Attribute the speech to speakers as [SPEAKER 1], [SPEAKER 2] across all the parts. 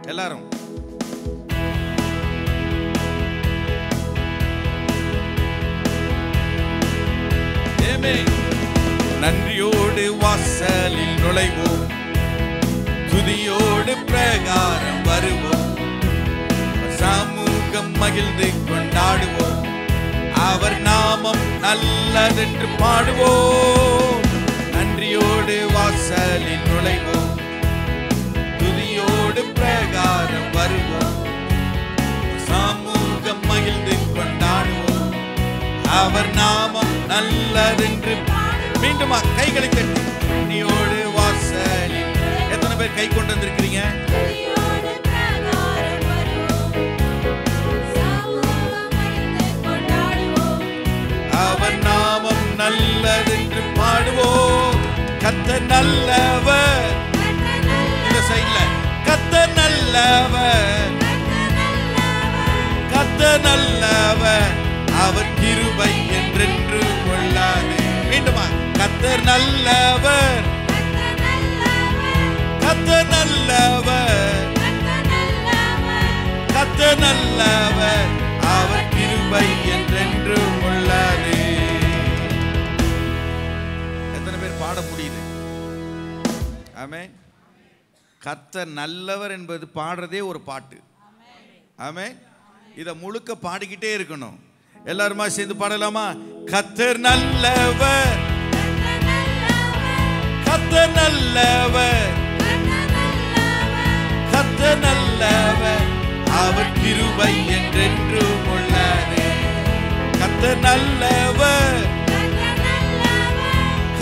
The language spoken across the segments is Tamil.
[SPEAKER 1] எல்லாரும் நன்றியோடு வாசலில் நுழைவோம், துதியோடு பிரகாரம் வருவோம், சமூகம் மகிழ்ந்து கொண்டாடுவோம், அவர் நாமம் நல்லதென்று பாடுவோம். நன்றியோடு வாசலில் நுழைவோம், துதியோடு பிரகாரம் வருவோம், சமூகம் மகிழ்ந்து கொண்டாடுவோம், அவர் நாமம் நல்லதென்று. மீண்டுமா கைகளை தட்டி நன்றியோடு வாசலில். எத்தனை பேர் கை கொண்டு வந்திருக்கிறீங்க? அவர் நாமம் நல்லதென்று பாடுவோம். கர்த்தர் நல்லவர். இந்த சைடுல கர்த்தர் நல்லவர், கர்த்தர் நல்லவர், அவர் கிருபை என்றென்று கொள்ளாது. மீண்டுமா கர்த்தர் நல்லவர், கர்த்தர் நல்லவர், கர்த்தர் நல்லவர், அவர் கிருபை என்றென்று கொள்ளாது. எத்தனை பேர் பாட முடியுது? ஆமென். கர்த்தர் நல்லவர் என்பது பாடுறதே ஒரு பாட்டு. ஆமென். இதை முழுக்க பாடிக்கிட்டே இருக்கணும். எல்லாருமா சேர்ந்து பாடலாமா? கர்த்தர் நல்லவர், கர்த்தர் நல்லவர், கர்த்தர் நல்லவர், அவர் கிருபை என்றென்று கொள்ளாது. கர்த்தர் நல்லவர்,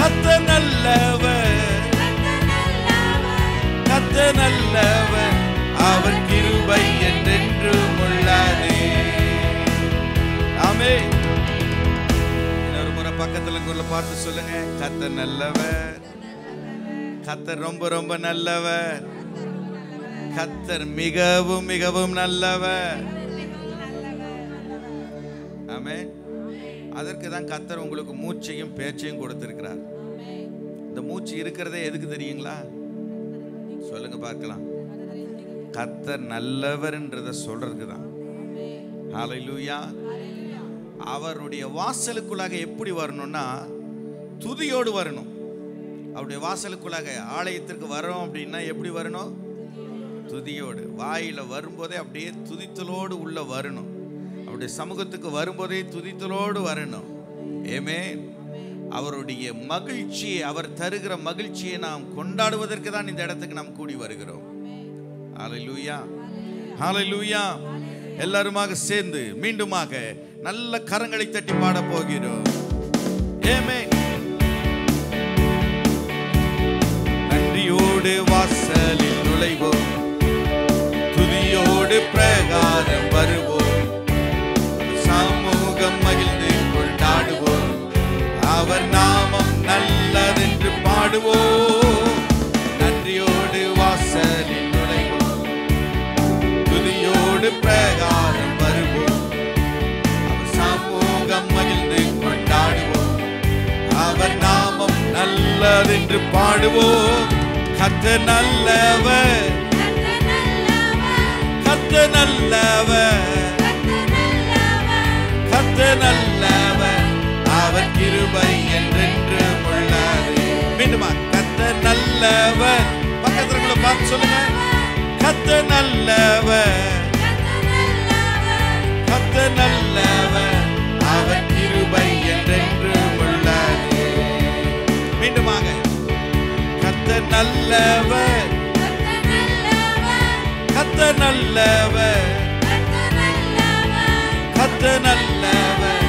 [SPEAKER 1] கர்த்தர் நல்லவர், கர்த்தர் நல்லவர், அவர் கிருபை என்றென்று கொள்ளாது. ஆமென். இன்னொரு முறை பக்கத்துல குரல பார்த்து சொல்லுங்க, கர்த்தர் நல்லவர், கர்த்தர் ரொம்ப ரொம்ப நல்லவர், கர்த்தர் மிகவும் மிகவும் நல்லவர். ஆமென். அதற்கு தான் கர்த்தர் உங்களுக்கு மூச்சையும் பேச்சையும் கொடுத்திருக்கிறார். இந்த மூச்சு இருக்கிறதே எதுக்கு தெரியுங்களா? சொல்லுங்க பார்க்கலாம். கர்த்தர் நல்லவர்ன்றத சொல்றதுக்கு தான். ஹல்லேலூயா. அவருடைய வாசலுக்குள்ளாக எப்படி வரணும்னா துதியோடு வரணும். அவருடைய வாசலுக்குள்ளாக ஆலயத்திற்கு வரோம் அப்படின்னா எப்படி வரணும்? துதியோடு. வாயில வரும்போதே அப்படியே துதித்தலோடு உள்ள வரணும். அவருடைய சமூகத்துக்கு வரும்போதே துதித்தலோடு வரணும். ஆமென். அவருடைய மகிழ்ச்சியை, அவர் தருகிற மகிழ்ச்சியை நாம் கொண்டாடுவதற்கு தான் இந்த இடத்துக்கு நாம் கூடி வருகிறோம். ஹல்லேலூயா, ஹல்லேலூயா. எல்லாருமாக சேர்ந்து மீண்டுமாக நல்ல கரங்களை தட்டி பாட போகிறோம். ஆமென். நன்றியோடு வாசலில் நுழைவோம், துதியோடு பிரகாரம் வருவோம், சமூகம் மகிழ்ந்து கொண்டாடுவோம், அவர் நாமம் நல்லதென்று பாடுவோம். நன்றியோடு வாசலில் நுழைவோம், துதியோடு பிரகாரம் வருவோம், அவர் சமூகம் மகிழ்ந்து கொண்டாடுவோம், அவர் நாமம் நல்லதென்று பாடுவோம். கர்த்தர் நல்லவர், கர்த்தர் நல்லவர், கர்த்தர் நல்லவர், அவர் கிருபை என்றென்று கொள்ளாது. மீண்டுமா கர்த்தர் நல்லவர். பக்கத்துல பார்த்து சொல்லுங்க, கர்த்தர் நல்லவர், கர்த்தர் நல்லவர், அவர் கிருபை என்றென்று கொள்ளாது. மீண்டுமாக கர்த்தர் நல்லவர், கர்த்தர் நல்லவர், கர்த்தர் நல்லவர்,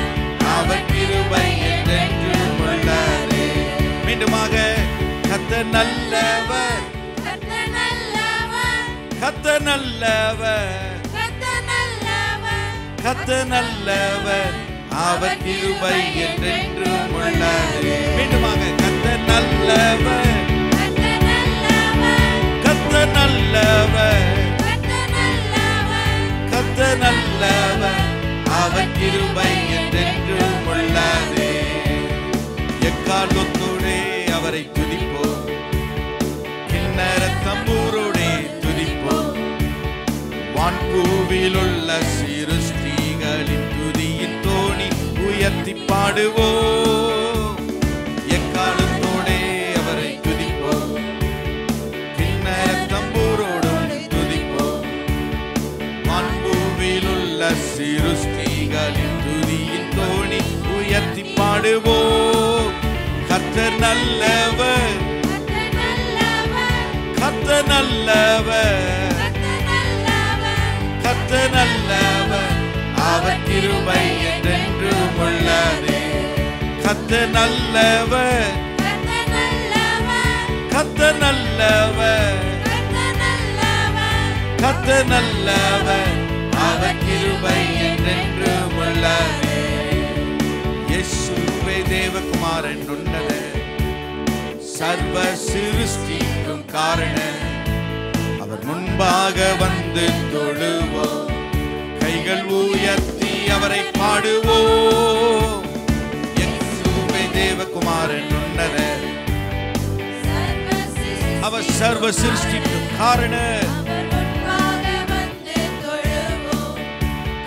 [SPEAKER 1] அவர் கிருபை என்றென்று கொள்ளாது. மீண்டுமாக கர்த்தர் நல்லவர், கர்த்தர் நல்லவர், கர்த்தர் நல்லவர், அவர் கிருபை என்றென்று கொள்ளாது. மீண்டுமாக கர்த்தர் நல்லவர், கர்த்தர் நல்லவர், கர்த்தர் நல்லவர், அவர் கிருபை என்றென்று கொள்ளாது. எக்காலத்தோடே அவரை துதிப்போம், கிண்ணற தம்பூரோடே துதிப்போம், வான்பூவில் உள்ள சிருஷ்டிகளின் துதியின் தோணி உயர்த்தி பாடுவோம். எக்காலத்தோடே அவரை துதிப்போம், கிண்ணற தம்பூரோடும் துதிப்போம். வான்பூவில் உள்ள சிருஷ்டிகளின் துதியின் தோணி உயர்த்தி பாடுவோம். கர்த்தர் நல்லவர், கர்த்தர் நல்லவர், கர்த்தர் நல்லவர், அவர் கிருபை என்றென்றும் உள்ளது. கர்த்தர் நல்லவர், கர்த்தர் நல்லவர், கர்த்தர் நல்லவர், அவர் கிருபை என்றென்றும் உள்ளது. இயேசுவே தேவகுமாரன் உன்னத சர்வ சிருஷ்டிக்கும் காரணர். அவர் முன்பாக வந்து தொழுவோம், கைகள் உயர்த்தி அவரை பாடுவோம். இயேசுவே தேவகுமாரன் உன்னதர், அவர் சர்வ சிருஷ்டிக்கும் காரணர்.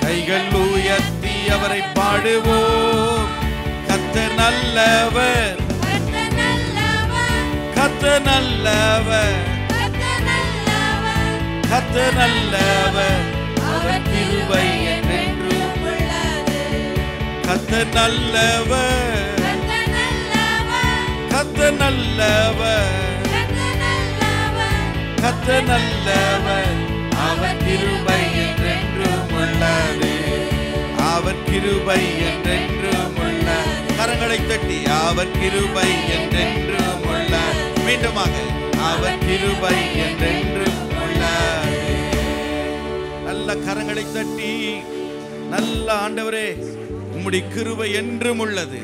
[SPEAKER 1] கைகள் உயர்த்தி அவரை பாடுவோம். கர்த்தர் நல்லவர், கர்த்தர் நல்லவர், கர்த்தர் நல்லவர், அவர் கிருபை என்றென்றும் உள்ளது. கர்த்தர் நல்லவர், கர்த்தர் நல்லவர், கர்த்தர் நல்லவர், அவர் கிருபை என்றென்றும் உள்ளது. அவர் கிருபை என்றென்றும் உள்ளது. கரங்களை தட்டி அவர் கிருபை என்றென்றும் உள்ளது. மீண்டுமாக அவர் கிருபை என்றென்றும் உள்ளது. நல்ல கரங்களை தட்டி நல்ல ஆண்டவரே, உம்முடைய கிருபை என்றும் உள்ளது.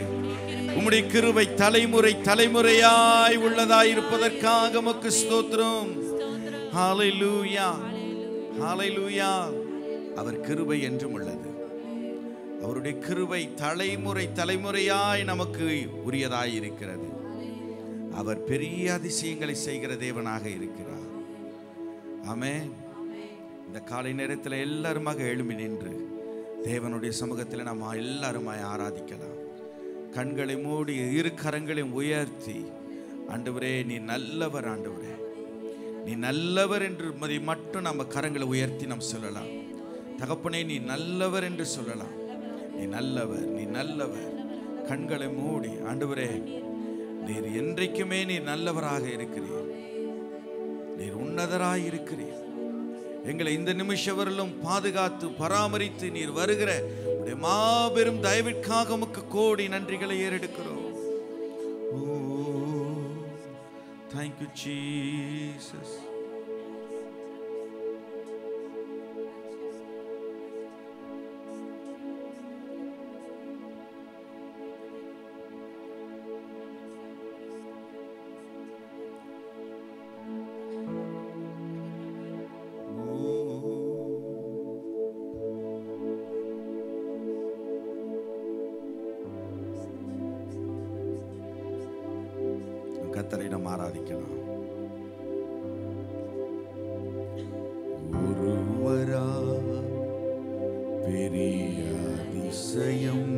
[SPEAKER 1] உம்முடைய கிருபை தலைமுறை தலைமுறையாய் உள்ளதாய் இருப்பதற்காக உமக்கு ஸ்தோத்திரம். ஹல்லேலூயா, ஹல்லேலூயா. அவர் கிருபை என்றும் உள்ளது. அவருடைய கிருபை தலைமுறை தலைமுறையாய் நமக்கு உரியதாய் இருக்கிறது. அவர் பெரிய அதிசயங்களை செய்கிற தேவனாக இருக்கிறார். ஆமென். இந்த காலை நேரத்தில் எல்லாருமாக எழும்பி நின்று தேவனுடைய சமூகத்தில் நம்ம எல்லாருமாய் ஆராதிக்கலாம். கண்களை மூடி இரு கரங்களையும் உயர்த்தி, ஆண்டவரே நீ நல்லவர், ஆண்டவரே நீ நல்லவர் என்று மட்டும் நம்ம கரங்களை உயர்த்தி நாம் சொல்லலாம். தகப்பனே நீ நல்லவர் என்று சொல்லலாம். நீ நல்லவர், நீ நல்லவர். கண்களை மூடி, ஆண்டவரே நீர் என்றைக்குமே நீர் நல்லவராக இருக்கிறீர், நீர் உன்னதராய் இருக்கிறீர். எங்களை இந்த நிமிஷம் வரலும் பாதுகாத்து பராமரித்து நீர் வருகிற உடைய மாபெரும் தயவிற்காக உமக்கு கோடி நன்றிகளை ஏறெடுக்கிறோம். Thank you, Jesus. கர்த்தரை நாம் ஆராதிக்கலாம். ஒருவரா பெரிய அதிசயம்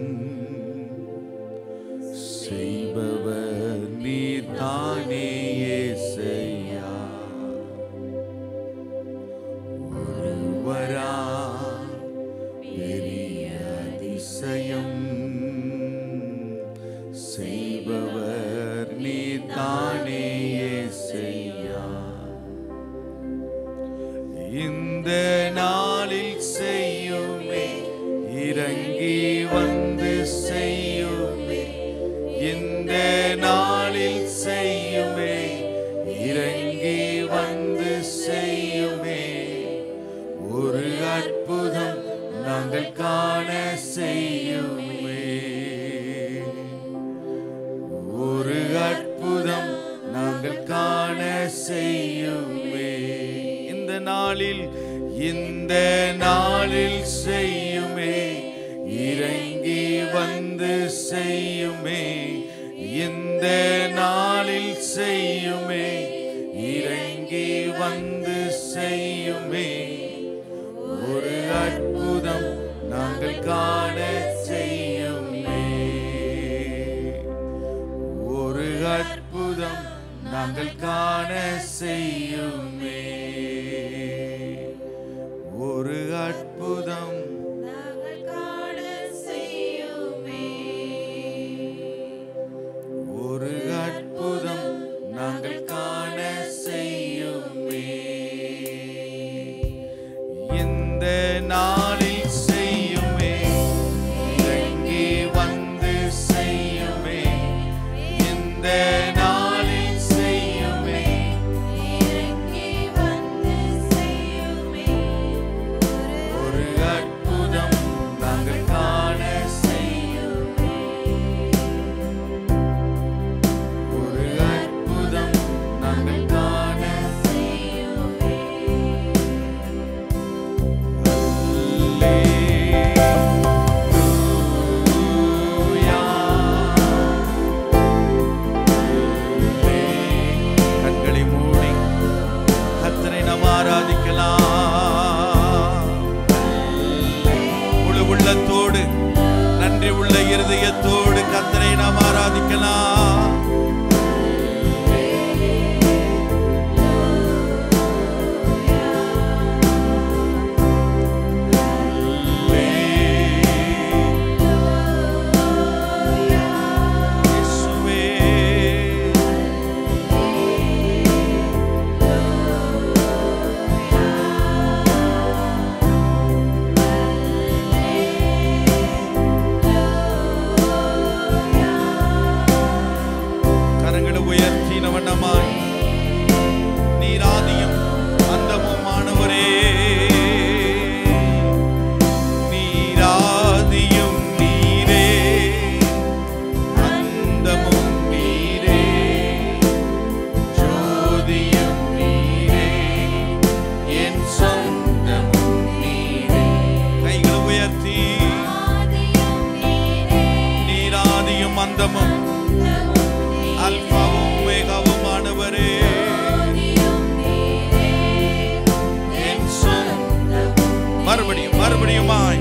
[SPEAKER 1] செய்பவர் நீர்தானே இயேசையா. ஒருவரா பெரிய அதிசயம் செய்பவர் நீர்தானே இயேசையா. இந்த நாளில் செய்யுமே, இறங்கி வந்து செய்யுமே. இந்த நாளில் செய்யுமே, இறங்கி வந்து செய்யுமே. ஒரு அற்புதம் நாங்கள் காண செய்யுமே. ஒரு அற்புதம் நாங்கள் காண செய்யுமே. இந்த நாளில் செய்யுமே, இறங்கி வந்து செய்யுமே. இந்த நாளில் செய்யுமே, இறங்கி வந்து செய்யுமே. ஒரு அற்புதம் நாங்கள் காண செய்யுமே. ஒரு அற்புதம் நாங்கள் காண செய்யுமே. ஒரு அற்புதம்
[SPEAKER 2] நாங்கள் காண செய்யுமே.
[SPEAKER 1] ஒரு அற்புதம் நாங்கள் காண செய்யுமே. இந்த நாளில் செய்யுமே, இறங்கி வந்து செய்யுமே. இந்த நாளில் செய்யுமே,
[SPEAKER 2] இறங்கி வந்து செய்யுமே.
[SPEAKER 1] ஒரு அற்புதம் நாங்கள் காண செய்யுமே. ஒரு அற்புதம் நாங்கள் காண
[SPEAKER 2] செய்யுமே.
[SPEAKER 1] கண்களை மூடி கர்த்தரை நாம் ஆராதிக்கலாம். முழு உள்ளத்தோடு, நன்றி உள்ள இருதயத்தோடு கர்த்தரை நாம் ஆராதிக்கலாம். இயேசுவே, கரங்களை உயர்த்தின வண்ணமாய் நீர் ஆதியும் அந்தமும் ஆனவரே. நீர் ஆதியும் நீரே, அந்தமும் நீரே, ஜோதியும் நீரே, என் சொந்தமும் நீரே. கைகளை உயர்த்தி
[SPEAKER 2] ஆதியும் நீரே,
[SPEAKER 1] நீர் ஆதியும் அந்தமும் அல்பாவும் ஒமேகாவும் ஆனவரே.
[SPEAKER 2] ஆதியும் நீரே,
[SPEAKER 1] என் சொந்தமும் மறுபடியுமாய்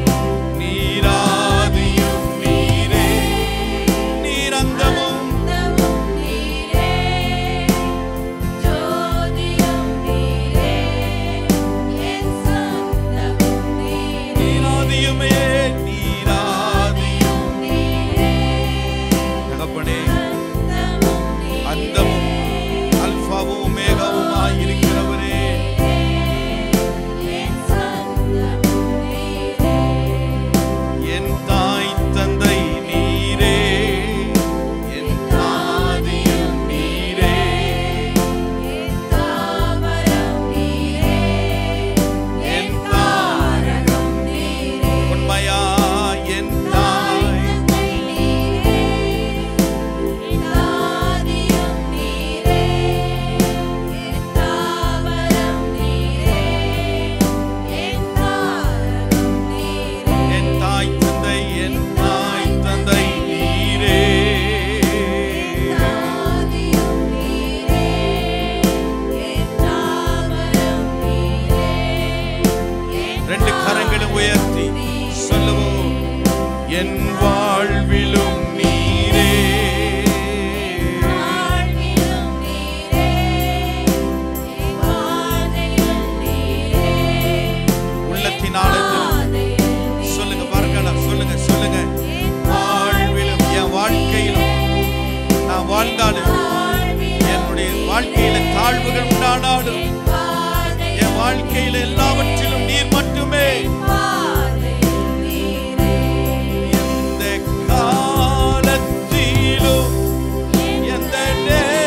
[SPEAKER 1] நீராதியும் நீரே, நீரந்தமும்
[SPEAKER 2] அந்தமும் நீரே, ஜோதியும் நீரே, என் சொந்தமும் நீரே.
[SPEAKER 1] நீராதியுமே, நீராதியும்
[SPEAKER 2] நீரே,
[SPEAKER 1] தகப்பனே,
[SPEAKER 2] அந்தமும் நீரே,
[SPEAKER 1] அந்தமும் அல்பாவும் ஒமேகாவும் ஆயிருக்கிறவரே.
[SPEAKER 2] என் சொந்தமும் நீரே.
[SPEAKER 1] என் தாய் தந்தை நீரே, என் ஆதியும் நீரே,
[SPEAKER 2] என் தாவரம் நீரே,
[SPEAKER 1] என் தாரகம்
[SPEAKER 2] நீரே,
[SPEAKER 1] உண்மையா என் தாய்
[SPEAKER 2] தந்தை நீரே, என் ஆதியும் நீரே, என் தாவரம் நீரே, என் தாரகம் நீரே,
[SPEAKER 1] என் தாய் தந்தை, என் தாய் தந்தை நீரே.
[SPEAKER 2] ஆதியும் நீரே, என் தாவரம் நீரே, என்
[SPEAKER 1] ரெண்டு கரங்களும் உயர்த்தி சொல்லுவோம். என் வாழ்விலும் நீரே,
[SPEAKER 2] வாழ்விலும் நீரே, என் வாதையும் நீரே,
[SPEAKER 1] உள்ளத்தின் ஆழத்திலும் சொல்லுங்க, பார்க்கலாம், சொல்லுங்க, சொல்லுங்க. வாழ்விலும், என் வாழ்க்கையிலும் நான் வாழ்ந்தாலும், என்னுடைய வாழ்க்கையில தாழ்வுகள் உண்டானாலும், என் வாழ்க்கையில எல்லாவற்றிலும் நீர் மட்டுமே. எந்த காலத்திலும், எந்த நேரத்திலும்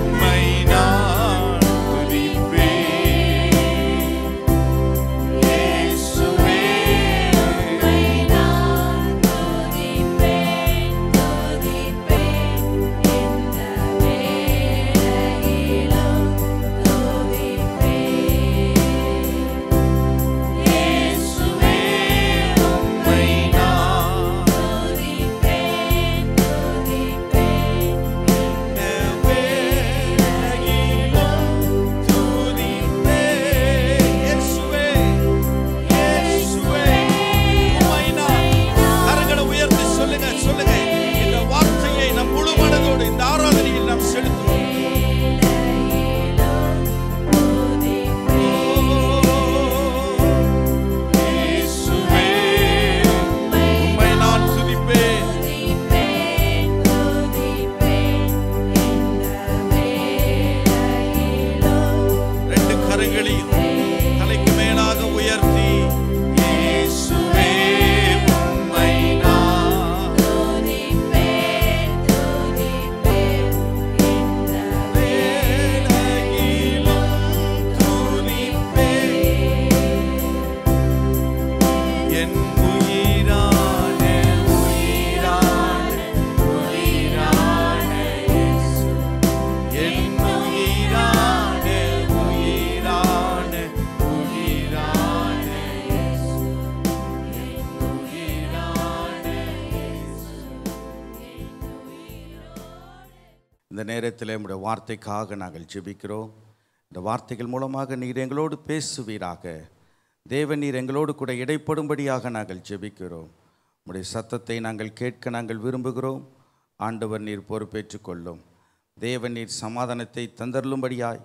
[SPEAKER 1] உம்மை நான் துதிப்பேன். இயேசுவே,
[SPEAKER 2] துதிப்பேன், துதிப்பேன், இந்த வேளையில்
[SPEAKER 1] நேரத்தில் நம்முடைய வார்த்தைக்காக நாங்கள் ஜெபிக்கிறோம். இந்த வார்த்தைகள் மூலமாக நீர் எங்களோடு பேசுவீராக. தேவன் நீர் எங்களோடு கூட இடைப்படும்படியாக நாங்கள் ஜெபிக்கிறோம். உம்முடைய சத்தத்தை நாங்கள் கேட்க நாங்கள் விரும்புகிறோம். ஆண்டவர் நீர் பொறுப்பேற்றுக் கொள்ளும். தேவன் நீர் சமாதானத்தை தந்தருளும்படியாய்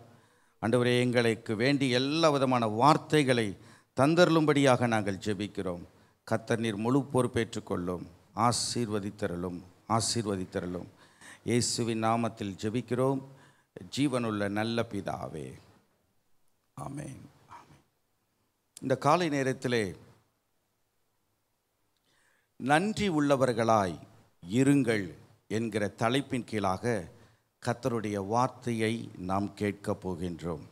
[SPEAKER 1] ஆண்டவரே எங்களுக்கு வேண்டிய எல்லா விதமான வார்த்தைகளை தந்தருளும்படியாக நாங்கள் ஜெபிக்கிறோம். கர்த்தர் நீர் முழு பொறுப்பேற்றுக் கொள்ளும். ஆசீர்வதித்தருளும், ஆசீர்வதித்தருளும். இயேசுவின் நாமத்தில் ஜெபிக்கிறோம் ஜீவனுள்ள நல்ல பிதாவே, ஆமென். இந்த காலை நேரத்திலே நன்றி உள்ளவர்களாய் இருங்கள் என்கிற தலைப்பின் கீழாக கர்த்தருடைய வார்த்தையை நாம் கேட்கப் போகின்றோம்.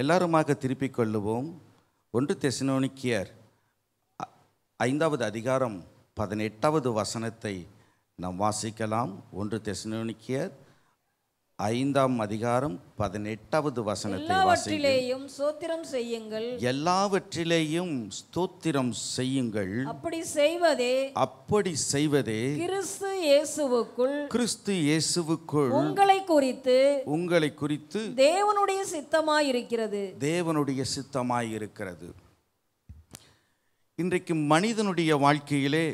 [SPEAKER 1] எல்லாருமாக திருப்பிக் கொள்ளுவோம். 1 தெசலோனிக்கேயர் 5வது அதிகாரம் 18வது வசனத்தை நாம் வாசிக்கலாம். 1 தெசலோனிக்கேயர் 5ஆம் அதிகாரம் 18வது வசனத்தை
[SPEAKER 2] எல்லாவற்றிலேயும் ஸ்தோத்திரம் செய்யுங்கள்.
[SPEAKER 1] எல்லாவற்றிலேயும் ஸ்தோத்திரம் செய்யுங்கள்.
[SPEAKER 2] அப்படி செய்வதே கிறிஸ்து இயேசுவுக்குள் உங்களை குறித்து தேவனுடைய சித்தமாயிருக்கிறது.
[SPEAKER 1] இன்றைக்கு மனிதனுடைய வாழ்க்கையிலே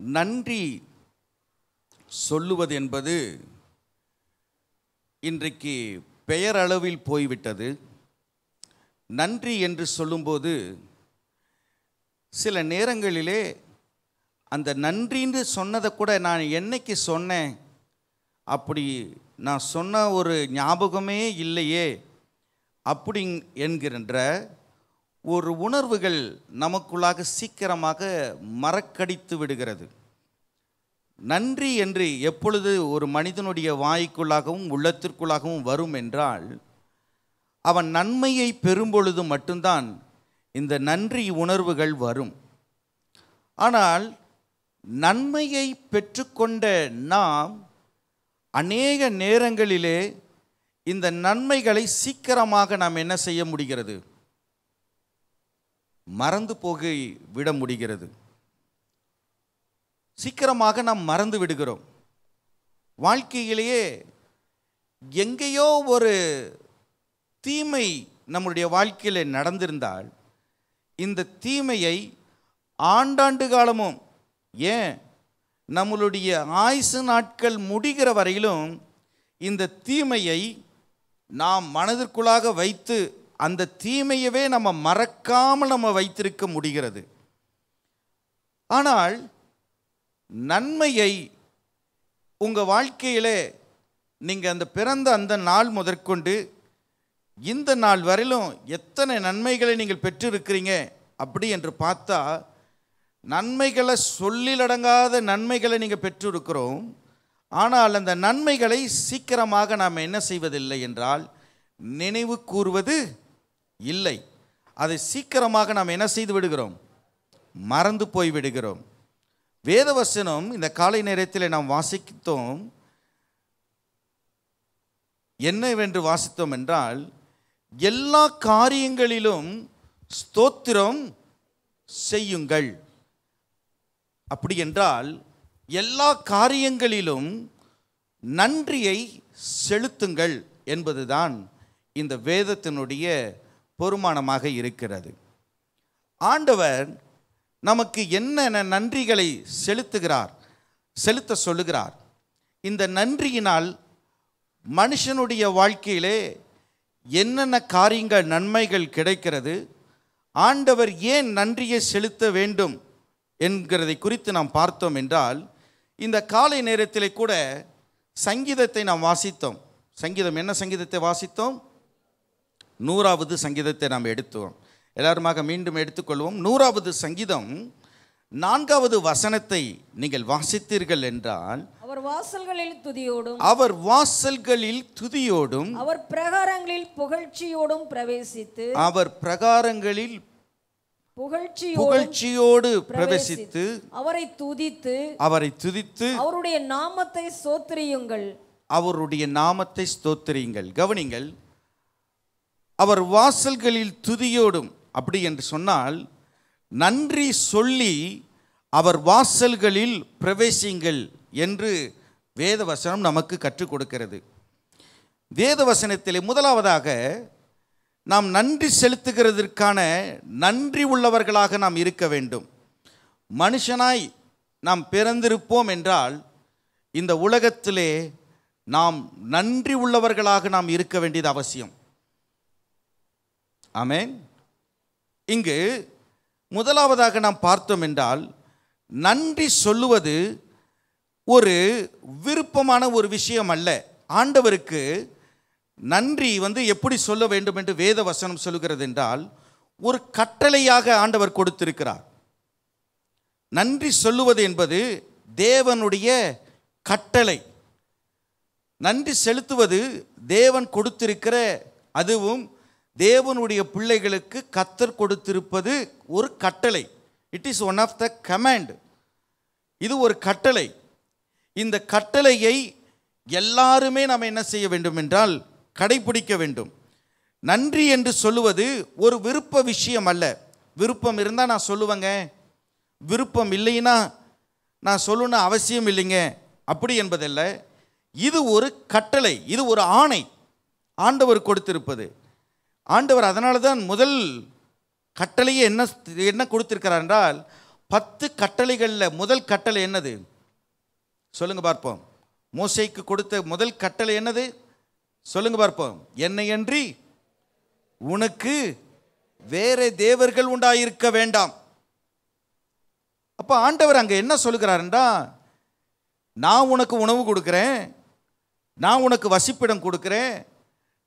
[SPEAKER 1] நன்றி சொல்லுவது என்பது இன்றைக்கு பெயரளவில் போய்விட்டது. நன்றி என்று சொல்லும்போது சில நேரங்களிலே அந்த நன்றின்னு சொன்னதை கூட நான் என்னைக்கு சொன்னேன், அப்படி நான் சொன்ன ஒரு ஞாபகமே இல்லையே அப்படி என்கின்ற ஒரு உணர்வுகள் நமக்குள்ளாக சீக்கிரமாக மறக்கடித்து விடுகிறது. நன்றி என்று எப்பொழுது ஒரு மனிதனுடைய வாய்க்குள்ளாகவும் உள்ளத்திற்குள்ளாகவும் வரும் என்றால், அவன் நன்மையை பெறும்பொழுது மட்டும்தான் இந்த நன்றி உணர்வுகள் வரும். ஆனால் நன்மையை பெற்றுக்கொண்ட நாம் அநேக நேரங்களிலே இந்த நன்மைகளை சீக்கிரமாக நாம் என்ன செய்ய முடிகிறது, மறந்து போக விட முடிகிறது. சீக்கிரமாக நாம் மறந்து விடுகிறோம். வாழ்க்கையிலேயே எங்கேயோ ஒரு தீமை நம்முடைய வாழ்க்கையில் நடந்திருந்தால் இந்த தீமையை ஆண்டாண்டு காலமும், ஏன் நம்மளுடைய ஆயுசு நாட்கள் முடிகிற வரையிலும் இந்த தீமையை நாம் மனதிற்குள்ளாக வைத்து அந்த தீமையவே நம்ம மறக்காமல் நம்ம வைத்திருக்க முடிகிறது. ஆனால் நன்மையை உங்கள் வாழ்க்கையிலே நீங்கள் அந்த பிறந்த அந்த நாள் முதற்கொண்டு இந்த நாள் வரையிலும் எத்தனை நன்மைகளை நீங்கள் பெற்றிருக்கிறீங்க அப்படி என்று பார்த்தா, நன்மைகளை சொல்லிலடங்காத நன்மைகளை நீங்கள் பெற்றிருக்கிறோம். ஆனால் அந்த நன்மைகளை சீக்கிரமாக நாம் என்ன செய்வதில்லை என்றால் நினைவு கூறுவது இல்லை. அதை சீக்கிரமாக நாம் என்ன செய்து விடுகிறோம், மறந்து போய் விடுகிறோம். வேதவசனம் இந்த காலை நேரத்தில் நாம் வாசித்தோம். என்னவென்று வாசித்தோம் என்றால், எல்லா காரியங்களிலும் ஸ்தோத்திரம் செய்யுங்கள். அப்படி என்றால் எல்லா காரியங்களிலும் நன்றியை செலுத்துங்கள் என்பதுதான் இந்த வேதத்தினுடைய பொறுமானமாக இருக்கிறது. ஆண்டவர் நமக்கு என்னென்ன நன்றிகளை செலுத்த சொல்லுகிறார். இந்த நன்றியினால் மனுஷனுடைய வாழ்க்கையிலே என்னென்ன காரியங்கள் நன்மைகள் கிடைக்கிறது, ஆண்டவர் ஏன் நன்றியை செலுத்த வேண்டும் என்கிறதை குறித்து நாம் பார்த்தோம் என்றால், இந்த காலை நேரத்தில் கூட சங்கீதத்தை நாம் வாசித்தோம். சங்கீதம், என்ன சங்கீதத்தை வாசித்தோம்? 100வது சங்கீதத்தை நாம் எடுத்தோம். எல்லாருமாக மீண்டும் எடுத்துக்கொள்வோம். 100வது சங்கீதம் 4வது வசனத்தை நீங்கள் வாசித்தீர்கள் என்றால்,
[SPEAKER 2] அவர் வாசல்களில் துதியோடும் அவர் பிரகாரங்களில் புகழ்ச்சியோடும் பிரவேசித்து அவரை துதித்து அவருடைய நாமத்தை
[SPEAKER 1] ஸ்தோத்திரியுங்கள். கவனிங்கள், அவர் வாசல்களில் துதியோடும், அப்படி என்று சொன்னால் நன்றி சொல்லி அவர் வாசல்களில் பிரவேசிங்கள் என்று வேத வசனம் நமக்கு கற்றுக் கொடுக்கிறது. வேத வசனத்திலே முதலாவதாக நாம் நன்றி செலுத்துகிறதற்கான நன்றி உள்ளவர்களாக நாம் இருக்க வேண்டும். மனுஷனாய் நாம் பிறந்திருப்போம் என்றால் இந்த உலகத்திலே நாம் நன்றி உள்ளவர்களாக நாம் இருக்க வேண்டியது அவசியம். ஆமென். இங்கு முதலாவதாக நாம் பார்த்தோம் என்றால் நன்றி சொல்லுவது ஒரு விருப்பமான ஒரு விஷயம் அல்ல. ஆண்டவருக்கு நன்றி எப்படி சொல்ல வேண்டும் என்று வேத வசனம் சொல்லுகிறது என்றால் ஒரு கட்டளையாக ஆண்டவர் கொடுத்திருக்கிறார். நன்றி சொல்லுவது என்பது தேவனுடைய கட்டளை. நன்றி செலுத்துவது தேவன் கொடுத்திருக்கிற, அதுவும் தேவனுடைய பிள்ளைகளுக்கு கர்த்தர் கொடுத்திருப்பது ஒரு கட்டளை. It is one of the command. இது ஒரு கட்டளை. இந்த கட்டளையை எல்லாருமே நாம் என்ன செய்ய வேண்டும் என்றால் கடைபிடிக்க வேண்டும். நன்றி என்று சொல்லுவது ஒரு விருப்ப விஷயம் அல்ல. விருப்பம் இருந்தால் நான் சொல்லுவேங்க, விருப்பம் இல்லைன்னா நான் சொல்லணும்னு அவசியம் இல்லைங்க அப்படி என்பதல்ல. இது ஒரு கட்டளை, இது ஒரு ஆணை ஆண்டவர் கொடுத்திருப்பது. ஆண்டவர் அதனால தான் முதல் கட்டளையே என்ன கொடுத்திருக்கிறார் என்றால் 10 கட்டளைகளில் முதல் கட்டளை என்னது சொல்லுங்க பார்ப்போம். மோசேக்கு கொடுத்த முதல் கட்டளை என்னது சொல்லுங்க பார்ப்போம். என்னையன்றி உனக்கு வேற தேவர்கள் உண்டாயிருக்க வேண்டாம். அப்போ ஆண்டவர் அங்கே என்ன சொல்லுகிறாருன்றா, நான் உனக்கு உணவு கொடுக்குறேன், நான் உனக்கு வசிப்பிடம் கொடுக்குறேன்,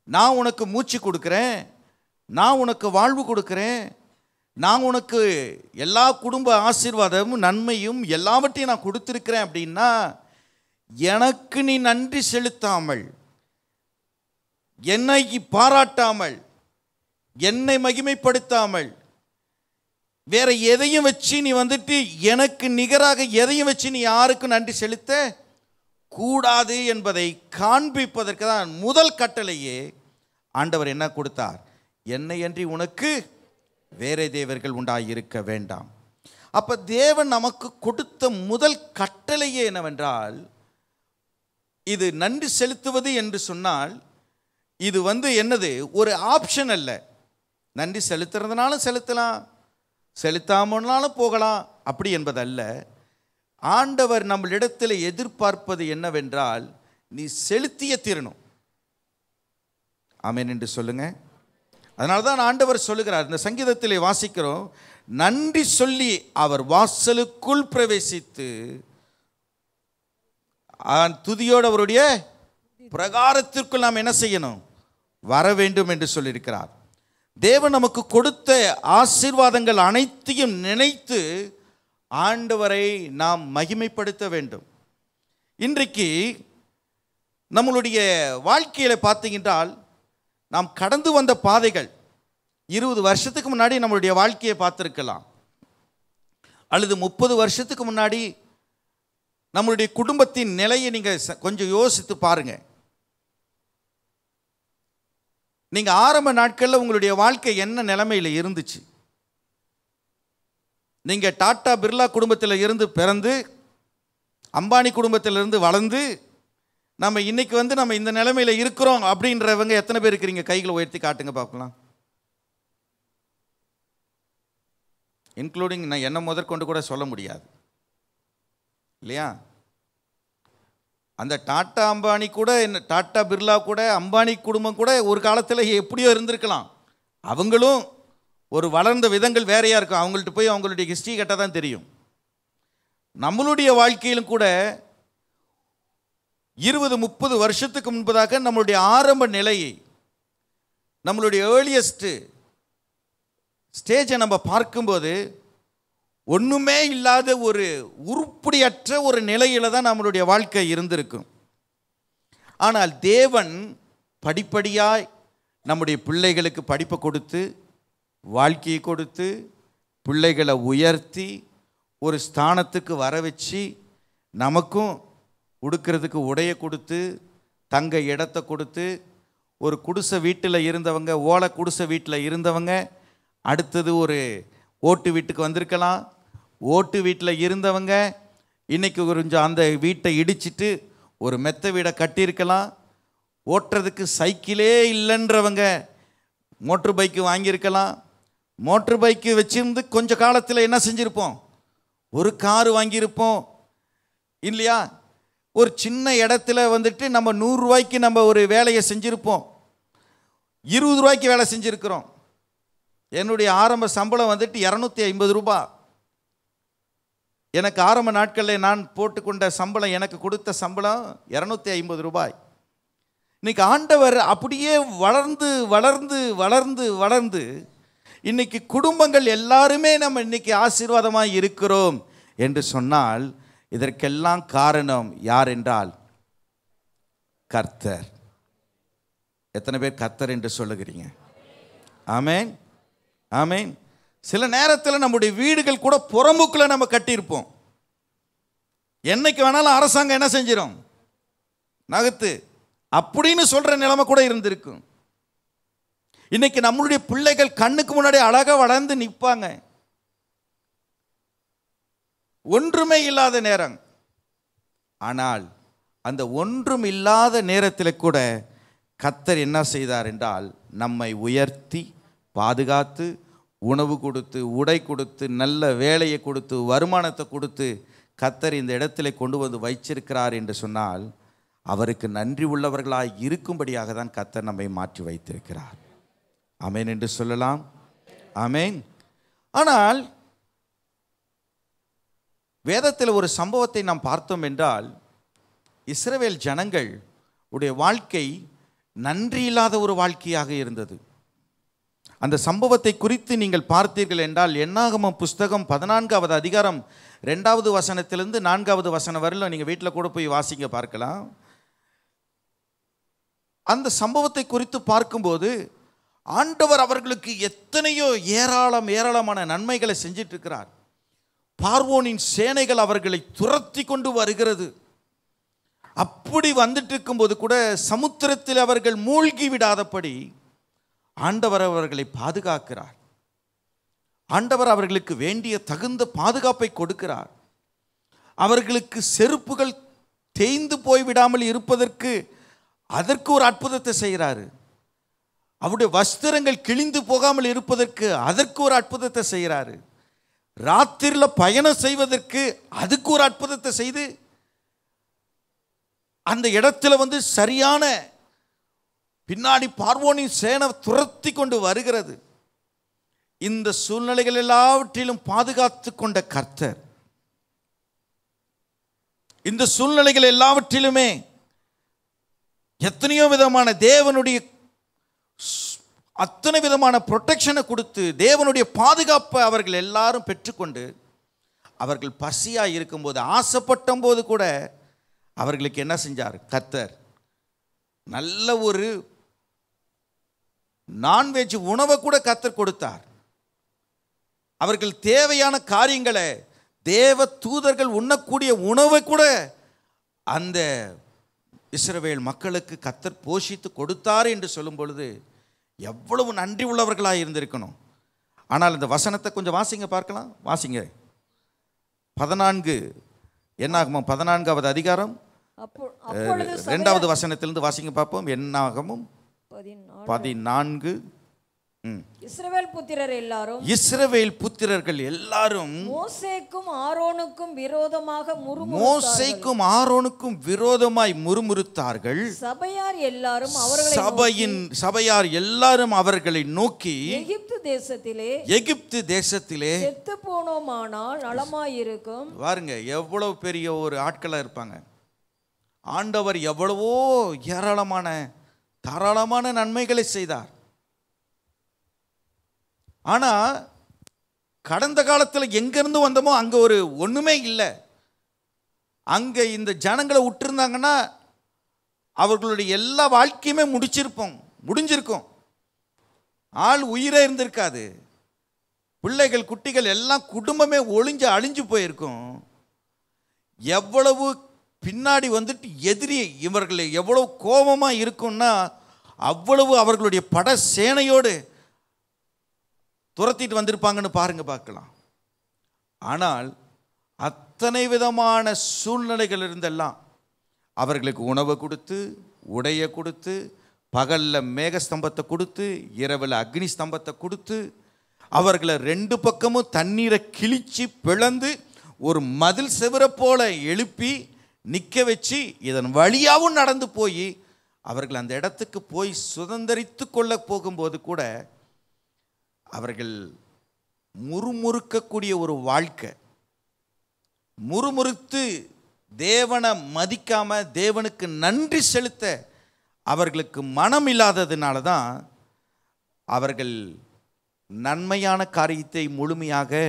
[SPEAKER 1] நான் உனக்கு மூச்சு கொடுக்குறேன், நான் உனக்கு வாழ்வு கொடுக்குறேன், நான் உனக்கு எல்லா குடும்ப ஆசீர்வாதமும் நன்மையும் எல்லாவற்றையும் நான் கொடுத்துருக்கிறேன். அப்படின்னா எனக்கு நீ நன்றி செலுத்தாமல், என்னை பாராட்டாமல், என்னை மகிமைப்படுத்தாமல், வேற எதையும் வச்சு நீ எனக்கு நிகராக எதையும் வச்சு நீ யாருக்கும் நன்றி செலுத்த கூடாது என்பதை காண்பிப்பதற்கு தான் முதல் கட்டளையே ஆண்டவர் என்ன கொடுத்தார். என்னையன்றி உனக்கு வேற தேவர்கள் உண்டாயிருக்க வேண்டாம். அப்ப தேவன் நமக்கு கொடுத்த முதல் கட்டளையே என்னவென்றால், இது நன்றி செலுத்துவது என்று சொன்னால் இது என்னது ஒரு ஆப்ஷன் அல்ல. நன்றி செலுத்துறதுனாலும் செலுத்தலாம், செலுத்தாமனாலும் போகலாம் அப்படி என்பதல்ல. ஆண்டவர் நம்மளிடத்தில் எதிர்பார்ப்பது என்னவென்றால் நீ செலுத்திய தீரணும். ஆமென் என்று சொல்லுங்க. அதனால தான் ஆண்டவர் சொல்லுகிறார், இந்த சங்கீதத்திலே வாசிக்கிறோம், நன்றி சொல்லி அவர் வாசலுக்குள் பிரவேசித்து துதியோடு அவருடைய பிரகாரத்திற்குள் நாம் என்ன செய்யணும், வர வேண்டும் என்று சொல்லியிருக்கிறார். தேவன் நமக்கு கொடுத்த ஆசீர்வாதங்கள் அனைத்தையும் நினைத்து ஆண்டவரை நாம் மகிமைப்படுத்த வேண்டும். இன்றைக்கு நம்மளுடைய வாழ்க்கையில் பார்த்தீங்கன்றால் நாம் கடந்து வந்த பாதைகள் 20 வருஷத்துக்கு முன்னாடி நம்மளுடைய வாழ்க்கையை பார்த்துருக்கலாம், அல்லது 30 வருஷத்துக்கு முன்னாடி நம்மளுடைய குடும்பத்தின் நிலையை நீங்கள் கொஞ்சம் யோசித்து பாருங்க. நீங்கள் ஆரம்ப நாட்களில் உங்களுடைய வாழ்க்கை என்ன நிலைமையில் இருந்துச்சு? நீங்கள் டாட்டா பிர்லா குடும்பத்தில் இருந்து பிறந்து அம்பானி குடும்பத்திலிருந்து வளர்ந்து நம்ம இன்னைக்கு நம்ம இந்த நிலைமையில் இருக்கிறோம் அப்படின்றவங்க எத்தனை பேர் இருக்கிறீங்க? கைகளை உயர்த்தி காட்டுங்க பார்க்கலாம். இன்க்ளூடிங் நான் என்ன முதற்கொண்டு கூட சொல்ல முடியாது இல்லையா? அந்த டாட்டா அம்பானி கூட, டாட்டா பிர்லா கூட, அம்பானி குடும்பம் கூட ஒரு காலத்தில் எப்படியோ இருந்திருக்கலாம். அவங்களும் ஒரு வளர்ந்த விதங்கள் வேறையாக இருக்கும். அவங்கள்ட்ட போய் அவங்களுடைய ஹிஸ்ட்ரி கேட்டால் தான் தெரியும். நம்மளுடைய வாழ்க்கையிலும் கூட 20-30 வருஷத்துக்கு முன்பதாக நம்மளுடைய ஆரம்ப நிலையை, நம்மளுடைய ஏர்லியஸ்ட் ஸ்டேஜை நம்ம பார்க்கும்போது ஒன்றுமே இல்லாத ஒரு உருப்படியற்ற ஒரு நிலையில தான் நம்மளுடைய வாழ்க்கை இருந்திருக்கும். ஆனால் தேவன் படிப்படியாய் நம்முடைய பிள்ளைகளுக்கு படிப்பை கொடுத்து, வாழ்க்கையை கொடுத்து, பிள்ளைகளை உயர்த்தி ஒரு ஸ்தானத்துக்கு வர வச்சு, நமக்கும் உடுக்கிறதுக்கு உடையை கொடுத்து, தங்க இடத்தை கொடுத்து, ஒரு குடிசை வீட்டில் இருந்தவங்க, ஓலை குடிசை வீட்டில் இருந்தவங்க அடுத்தது ஒரு ஓட்டு வீட்டுக்கு வந்திருக்கலாம். ஓட்டு வீட்டில் இருந்தவங்க இன்றைக்கி கொஞ்சம் அந்த வீட்டை இடிச்சிட்டு ஒரு மெத்த வீடை கட்டியிருக்கலாம். ஓட்டுறதுக்கு சைக்கிளே இல்லைன்றவங்க மோட்ரு பைக்கு வாங்கியிருக்கலாம். மோட்ரு பைக்கு வச்சிருந்து கொஞ்ச காலத்தில் என்ன செஞ்சுருப்போம், ஒரு காரு வாங்கியிருப்போம் இல்லையா? ஒரு சின்ன இடத்துல வந்துட்டு நம்ம 100 ரூபாய்க்கு நம்ம ஒரு வேலையை செஞ்சுருப்போம். 20 ரூபாய்க்கு வேலை செஞ்சுருக்கிறோம். என்னுடைய ஆரம்ப சம்பளம் வந்துட்டு 250 ரூபாய். எனக்கு ஆரம்ப நாட்களில் நான் போட்டுக்கொண்ட சம்பளம், எனக்கு கொடுத்த சம்பளம் 250 ரூபாய். இன்னைக்கு ஆண்டவர் அப்படியே வளர்ந்து வளர்ந்து வளர்ந்து வளர்ந்து இன்னைக்கு குடும்பங்கள் எல்லாருமே நம்ம இன்னைக்கு ஆசீர்வாதமாக இருக்கிறோம் என்று சொன்னால் இதற்கெல்லாம் காரணம் யார் என்றால் கர்த்தர். எத்தனை பேர் கர்த்தர் என்று சொல்லுகிறீங்க? ஆமென், ஆமென். சில நேரத்தில் நம்முடைய வீடுகள் கூட புறமுக்குள்ள நம்ம கட்டியிருப்போம். என்னைக்கு வேணாலும் அரசாங்கம் என்ன செஞ்சிடும், நகர்த்து அப்படின்னு சொல்ற நிலைமை கூட இருந்திருக்கும். இன்னைக்கு நம்மளுடைய பிள்ளைகள் கண்ணுக்கு முன்னாடி அழகா வளர்ந்து நிற்பாங்க. ஒன்றுமே இல்லாத நேரம். ஆனால் அந்த ஒன்றும் இல்லாத நேரத்தில் கூட கர்த்தர் என்ன செய்தார் என்றால் நம்மை உயர்த்தி பாதுகாத்து உணவு கொடுத்து உடை கொடுத்து நல்ல வேலையை கொடுத்து வருமானத்தை கொடுத்து கர்த்தர் இந்த இடத்துல கொண்டு வந்து வைச்சிருக்கிறார் என்று சொன்னால் அவருக்கு நன்றி உள்ளவர்களாய் இருக்கும்படியாக தான் கர்த்தர் நம்மை மாற்றி வைத்திருக்கிறார். ஆமென் என்று சொல்லலாம். ஆமென். ஆனால் வேதத்தில் ஒரு சம்பவத்தை நாம் பார்த்தோம் என்றால் இஸ்ரவேல் ஜனங்கள் உடைய வாழ்க்கை நன்றி இல்லாத ஒரு வாழ்க்கையாக இருந்தது. அந்த சம்பவத்தை குறித்து நீங்கள் பார்த்தீர்கள் என்றால் என்னாகமம் புஸ்தகம் 14வது அதிகாரம் 2வது வசனத்திலிருந்து 4வது வசனம் வரையிலும் நீங்கள் வீட்டில் கூட போய் வாசிங்க, பார்க்கலாம். அந்த சம்பவத்தை குறித்து பார்க்கும்போது ஆண்டவர் அவர்களுக்கு எத்தனையோ ஏராளமான நன்மைகளை செஞ்சிட்டு இருக்கிறார். பார்வோனின் சேனைகள் அவர்களை துரத்தி கொண்டு வருகிறது. அப்படி வந்துட்டு இருக்கும்போது கூட சமுத்திரத்தில் அவர்கள் மூழ்கி விடாதபடி ஆண்டவர் அவர்களை பாதுகாக்கிறார். ஆண்டவர் அவர்களுக்கு வேண்டிய தகுந்த பாதுகாப்பை கொடுக்கிறார். அவர்களுக்கு செருப்புகள் தேய்ந்து போய்விடாமல் இருப்பதற்கு அதற்கு ஒரு அற்புதத்தை செய்கிறாரு. அவருடைய வஸ்திரங்கள் கிழிந்து போகாமல் இருப்பதற்கு அதற்கு ஒரு அற்புதத்தை செய்கிறாரு. ராத்திரியில் பயணம் செய்வதற்கு அதுக்கு ஒரு அற்புதத்தை செய்து அந்த இடத்துல வந்து சரியான பின்னாடி பார்வோனின் சேனை துரத்தி கொண்டு வருகிறது. இந்த சூழ்நிலைகள் எல்லாவற்றிலும் பாதுகாத்து கொண்ட கர்த்தர் இந்த சூழ்நிலைகள் எல்லாவற்றிலுமே எத்தனையோ விதமான தேவனுடைய அத்தனை விதமான ப்ரொடெக்ஷனை கொடுத்து தேவனுடைய பாதுகாப்பை அவர்கள் எல்லாரும் பெற்றுக்கொண்டு அவர்கள் பசியாக இருக்கும்போது ஆசைப்பட்ட போது கூட அவர்களுக்கு என்ன செஞ்சார் கர்த்தர்? நல்ல ஒரு நான்வெஜ் உணவை கூட கர்த்தர் கொடுத்தார். அவர்கள் தேவையான காரியங்களை தேவ தூதர்கள் உண்ணக்கூடிய உணவை கூட அந்த இஸ்ரவேல் மக்களுக்கு கர்த்தர் போஷித்து கொடுத்தார் என்று சொல்லும் பொழுது எவ்வளவு நன்றி உள்ளவர்களாக இருந்திருக்கணும். ஆனால் இந்த வசனத்தை கொஞ்சம் வாசிங்க, பார்க்கலாம். வாசிங்க 14 என்னாகமம் 14வது அதிகாரம் 2வது வசனத்திலிருந்து வாசிங்க பார்ப்போம். என்னாகமும் 14.
[SPEAKER 2] இஸ்ரவேல் புத்திரர்கள் எல்லாரும்
[SPEAKER 1] மோசேக்கும் ஆரோனுக்கும் விரோதமாய் முறுமுறுத்தார்கள். சபையார் எல்லாரும் அவர்களை நோக்கி எகிப்து தேசத்திலே
[SPEAKER 2] செத்து போனோமானால் நலமாயிருக்கும்.
[SPEAKER 1] பாருங்க எவ்வளவு பெரிய ஒரு ஆட்களா இருப்பாங்க. ஆண்டவர் எவ்வளவோ தாராளமான நன்மைகளை செய்தார். ஆனால் கடந்த காலத்தில் எங்கேருந்து வந்தோமோ அங்கே ஒன்றுமே இல்லை. அங்கே இந்த ஜனங்களை விட்டுருந்தாங்கன்னா அவர்களுடைய எல்லா வாழ்க்கையுமே முடிஞ்சிருக்கும். ஆள் உயிரே இருந்திருக்காது. பிள்ளைகள் குட்டிகள் எல்லாம் குடும்பமே அழிஞ்சு போயிருக்கும். எவ்வளவு பின்னாடி வந்துட்டு எதிரி இவர்கள் எவ்வளவு கோபமாக இருக்கும்னா அவ்வளவு அவர்களுடைய பட சேனையோடு துரத்திட்டு வந்திருப்பாங்கன்னு பார்க்கலாம். ஆனால் அத்தனை விதமான சூழ்நிலைகள் இருந்தெல்லாம் அவர்களுக்கு உணவை கொடுத்து, உடைய கொடுத்து, பகலில் மேகஸ்தம்பத்தை கொடுத்து, இரவில் அக்னி ஸ்தம்பத்தை கொடுத்து, அவர்களை 2 பக்கமும் தண்ணீரை கிழிச்சு பிளந்து ஒரு மதில் செவரை போல எழுப்பி நிற்க வச்சு இதன் வழியாகவும் நடந்து போய் அவர்கள் அந்த இடத்துக்கு போய் சுதந்திரித்து கொள்ள போகும்போது கூட அவர்கள் முறுமுறுக்கக்கூடிய ஒரு வாழ்க்கை, முறுமுறுத்து தேவனை மதிக்காம தேவனுக்கு நன்றி செலுத்த அவர்களுக்கு மனம் இல்லாததுனால தான் அவர்கள் நன்மையான காரியத்தை முழுமையாக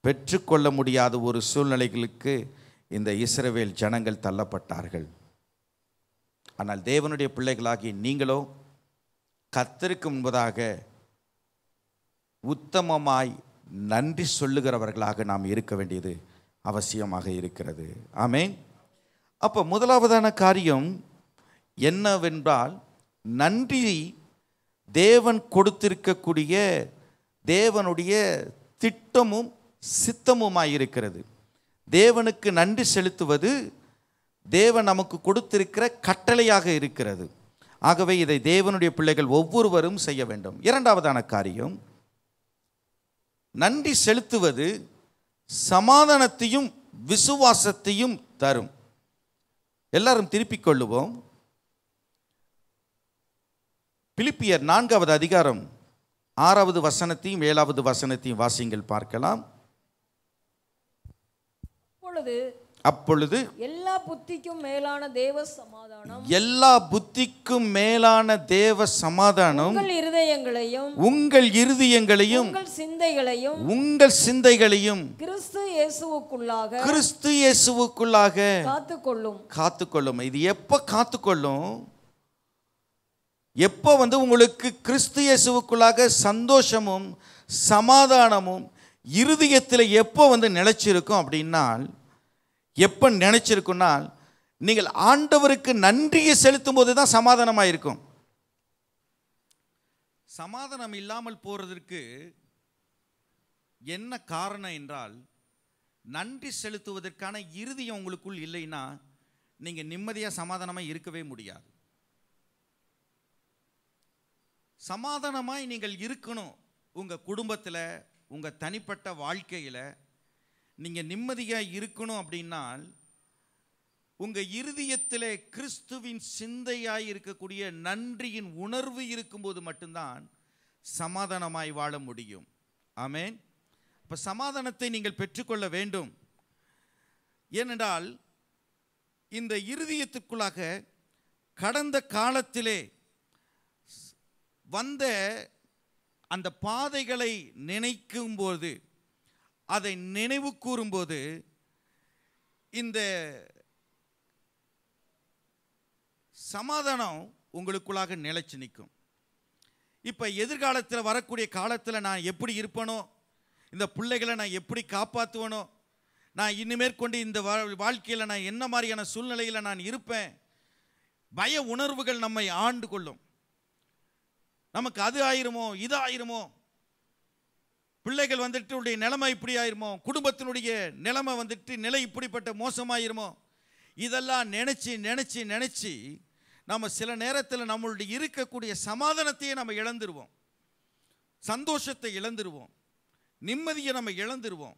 [SPEAKER 1] பெற்றுக்கொள்ள முடியாத ஒரு சூழ்நிலைகளுக்கு இந்த இஸ்ரவேல் ஜனங்கள் தள்ளப்பட்டார்கள். ஆனால் தேவனுடைய பிள்ளைகளாகி நீங்களோ கர்த்தருக்கு முன்பதாக உத்தமமாய் நன்றி சொல்லுகிறவர்களாக நாம் இருக்க வேண்டியது அவசியமாக இருக்கிறது. ஆமென். அப்போ முதலாவதான காரியம் என்னவென்றால், நன்றி தேவன் கொடுத்திருக்கக்கூடிய தேவனுடைய திட்டமும் சித்தமுமாயிருக்கிறது. தேவனுக்கு நன்றி செலுத்துவது தேவன் நமக்கு கொடுத்திருக்கிற கட்டளையாக இருக்கிறது. ஆகவே இதை தேவனுடைய பிள்ளைகள் ஒவ்வொருவரும் செய்ய வேண்டும். இரண்டாவதான காரியம், நன்றி செலுத்துவது சமாதானத்தையும் விசுவாசத்தையும் தரும். எல்லாரும் திருப்பிக் கொள்ளுவோம். பிலிப்பியர் 4வது அதிகாரம் 6வது வசனத்தையும் 7வது வசனத்தையும் வாசிங்கள் பார்க்கலாம். அப்பொழுது எல்லா புத்திக்கும் மேலான தேவ சமாதானம் உங்கள் இருதயங்களையும் உங்கள் சிந்தைகளையும் கிறிஸ்து இயேசுவுக்குள்ளாக காத்துக்கொள்ளும். இது எப்ப காத்துக்கொள்ளும்? எப்போ உங்களுக்கு கிறிஸ்து இயேசுவுக்குள்ளாக சந்தோஷமும் சமாதானமும் இருதயத்தில் எப்போ நிலைச்சிருக்கும் அப்படின்னால், எப்போ நினைச்சிருக்கும்னால், நீங்கள் ஆண்டவருக்கு நன்றியை செலுத்தும் போது தான் சமாதானமாக இருக்கும். சமாதானம் இல்லாமல் போறதற்கு என்ன காரணம் என்றால், நன்றி செலுத்துவதற்கான இருதயம் உங்களுக்குள் இல்லைன்னா நீங்கள் நிம்மதியாக சமாதானமாக இருக்கவே முடியாது. சமாதானமாய் நீங்கள் இருக்கணும். உங்கள் குடும்பத்தில், உங்கள் தனிப்பட்ட வாழ்க்கையில் நீங்கள் நிம்மதியாக இருக்கணும் அப்படின்னால், உங்கள் இருதயத்தில் கிறிஸ்துவின் சிந்தையாய் இருக்கக்கூடிய நன்றியின் உணர்வு இருக்கும்போது மட்டும்தான் சமாதானமாய் வாழ முடியும். ஆமென். இப்போ சமாதானத்தை நீங்கள் பெற்றுக்கொள்ள வேண்டும். ஏனென்றால் இந்த இருதயத்துக்குள்ளாக கடந்த காலத்திலே வந்த அந்த பாதைகளை நினைக்கும்போது, அதை நினைவு கூறும்போது இந்த சமாதானம் உங்களுக்குள்ளாக நிலைச்சு நிற்கும். இப்போ எதிர்காலத்தில் வரக்கூடிய காலத்தில் நான் எப்படி இருப்பனோ, இந்த பிள்ளைகளை நான் எப்படி காப்பாற்றுவனோ, நான் இனிமேற்கொண்டு இந்த வாழ்க்கையில் நான் என்ன மாதிரியான சூழ்நிலையில் நான் இருப்பேன், பய உணர்வுகள் நம்மை ஆண்டு கொள்ளும். நமக்கு அது ஆயிருமோ, இது ஆயிருமோ, பிள்ளைகள் உடைய நிலைமை இப்படி ஆயிருமோ, குடும்பத்தினுடைய நிலைமை நிலை இப்படிப்பட்ட மோசமாயிருமோ, இதெல்லாம் நினச்சி நினச்சி நினச்சி நம்ம சில நேரத்தில் நம்மளுடைய இருக்கக்கூடிய சமாதானத்தையே நம்ம இழந்துருவோம், சந்தோஷத்தை இழந்துருவோம், நிம்மதியை நம்ம இழந்துருவோம்.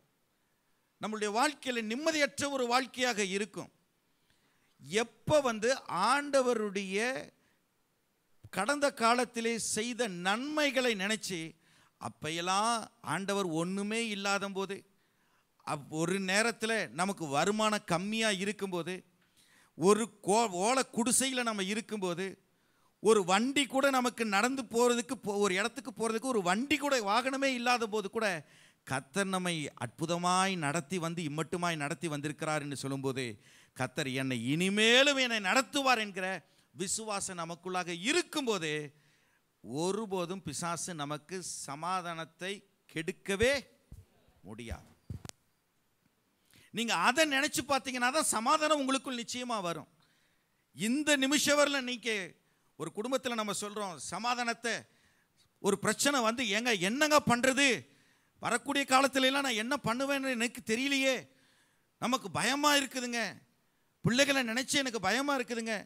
[SPEAKER 1] நம்மளுடைய வாழ்க்கையில் நிம்மதியற்ற ஒரு வாழ்க்கையாக இருக்கும். எப்போ ஆண்டவருடைய கடந்த காலத்திலே செய்த நன்மைகளை நினைச்சு, அப்பையெல்லாம் ஆண்டவர் ஒன்றுமே இல்லாத போது, ஒரு நேரத்தில் நமக்கு வருமானம் கம்மியாக இருக்கும்போது, ஒரு ஓலை குடிசையில் நம்ம இருக்கும்போது, ஒரு வண்டி கூட நமக்கு நடந்து போகிறதுக்கு, ஒரு இடத்துக்கு போகிறதுக்கு ஒரு வண்டி கூட, வாகனமே இல்லாத போது கூட கர்த்தர் நம்மை அற்புதமாய் நடத்தி இம்மட்டுமாய் நடத்தி வந்திருக்கிறார் என்று சொல்லும்போது, கர்த்தர் என்னை இனிமேலும் என்னை நடத்துவார் என்கிற விசுவாசம் நமக்குள்ளாக இருக்கும்போது, ஒருபோதும் பிசாசு நமக்கு சமாதானத்தை கெடுக்கவே முடியாது. நீங்க அதை நினைச்சு பார்த்தீங்கன்னா தான் சமாதானம் உங்களுக்குள் நிச்சயமா வரும். இந்த நிமிஷம் வரல நீங்க ஒரு குடும்பத்தில் நம்ம சொல்றோம் சமாதானத்தை, ஒரு பிரச்சனை என்னங்க பண்றது, வரக்கூடிய காலத்துல எல்லாம் நான் என்ன பண்ணுவேன்னு எனக்கு தெரியலையே, நமக்கு பயமா இருக்குதுங்க, பிள்ளைகளை நினச்சி எனக்கு பயமாக இருக்குதுங்க,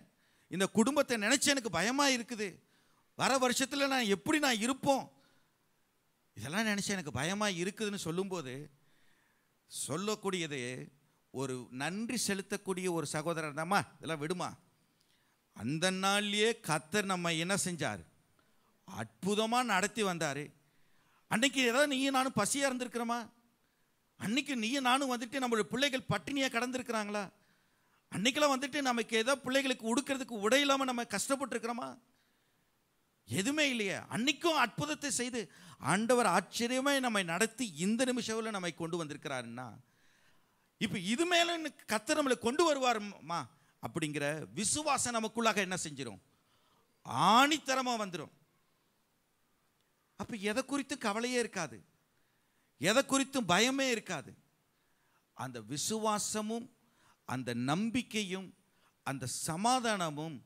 [SPEAKER 1] இந்த குடும்பத்தை நினச்சி எனக்கு பயமாக இருக்குது, வர வருஷத்தில் நான் எப்படி நான் இருப்போம், இதெல்லாம் நினச்சி எனக்கு பயமாக இருக்குதுன்னு சொல்லும்போது சொல்லக்கூடியது ஒரு நன்றி செலுத்தக்கூடிய ஒரு சகோதரர் தாம்மா, இதெல்லாம் விடுமா. அந்த நாள்லேயே கர்த்தர் நம்ம என்ன செஞ்சார், அற்புதமாக நடத்தி வந்தார். அன்னைக்கு ஏதாவது நீயும் நானும் பசியாக இருந்திருக்கிறோமா? அன்னைக்கு நீயும் நானும் வந்துட்டு நம்மளுடைய பிள்ளைகள் பட்டினியாக கடந்திருக்கிறாங்களா? அன்னைக்கெல்லாம் வந்துட்டு நமக்கு ஏதோ பிள்ளைகளுக்கு உடுக்கிறதுக்கு உடை இல்லாமல் நம்ம கஷ்டப்பட்டுருக்கிறோமா? எதுவுமே இல்லையே. அன்னைக்கும் அற்புதத்தை செய்து ஆண்டவர் ஆச்சரியமாக நம்மை நடத்தி இந்த நிமிஷத்தில் நம்மை கொண்டு வந்திருக்கிறாருன்னா, இப்போ இது மேலே கர்த்தர் நம்மளை கொண்டு வருவாருமா அப்படிங்கிற விசுவாசம் நமக்குள்ளாக என்ன செஞ்சிடும், ஆணித்தரமாக வந்துடும். அப்போ எதை குறித்து கவலையே இருக்காது, எதை குறித்தும் பயமே இருக்காது. அந்த விசுவாசமும் அந்த நம்பிக்கையும் அந்த சமாதானமும்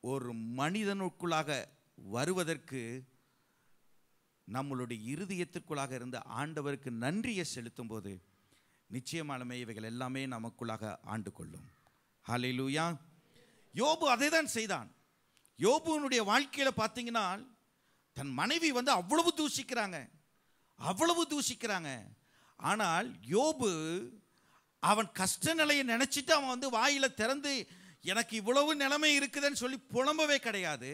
[SPEAKER 1] ஒரு மனிதனுக்குள்ளாக வருவதற்கு நம்மளுடைய இருதயத்திற்குள்ளாக இருந்த ஆண்டவருக்கு நன்றியை செலுத்தும் போது நிச்சயமானமே இவைகள் எல்லாமே நமக்குள்ளாக ஆண்டு கொள்ளும். ஹல்லேலூயா. யோபு அதை தான் செய்தான். யோபுனுடைய வாழ்க்கையில் பார்த்தீங்கன்னா தன் மனைவி வந்து அவ்வளவு தூஷிக்கிறாங்க. ஆனால் யோபு அவன் கஷ்ட நிலையை நினச்சிட்டு அவன் வந்து வாயில் திறந்து எனக்கு இவ்வளவு நிலைமை இருக்குதுன்னு சொல்லி புலம்பவே கிடையாது.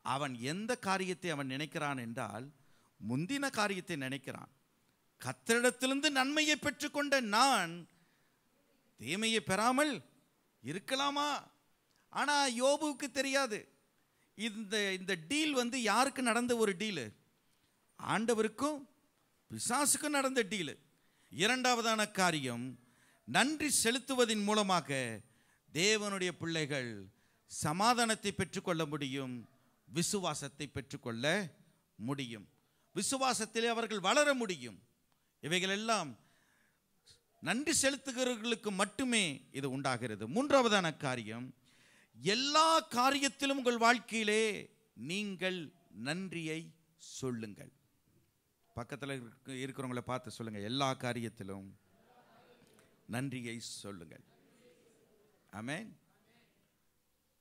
[SPEAKER 1] அவன் எந்த காரியத்தை அவன் நினைக்கிறான் என்றால், முந்தின காரியத்தை நினைக்கிறான். கர்த்தரிடத்திலிருந்து நன்மையை பெற்றுக்கொண்ட நான் தீமையை பெறாமல் இருக்கலாமா? ஆனால் யோபுவுக்கு தெரியாது இந்த டீல் வந்து யாருக்கு நடந்த ஒரு டீலு, ஆண்டவருக்கும் பிசாசுக்கும் நடந்த டீலு. இரண்டாவதான காரியம், நன்றி செலுத்துவதன் மூலமாக தேவனுடைய பிள்ளைகள் சமாதானத்தை பெற்றுக்கொள்ள முடியும், விசுவாசத்தை பெற்றுக்கொள்ள முடியும், விசுவாசத்திலே அவர்கள் வளர முடியும். இவைகள் எல்லாம் நன்றி செலுத்துகிறவர்களுக்கு மட்டுமே இது உண்டாகிறது. மூன்றாவதான காரியம், எல்லா காரியத்திலும் உங்கள் வாழ்க்கையிலே நீங்கள் நன்றியை சொல்லுங்கள். பக்கத்தில் இருக்கிறவங்களை பார்த்து சொல்லுங்க, எல்லா காரியத்திலும் நன்றியை சொல்லுங்கள். ஆமென்.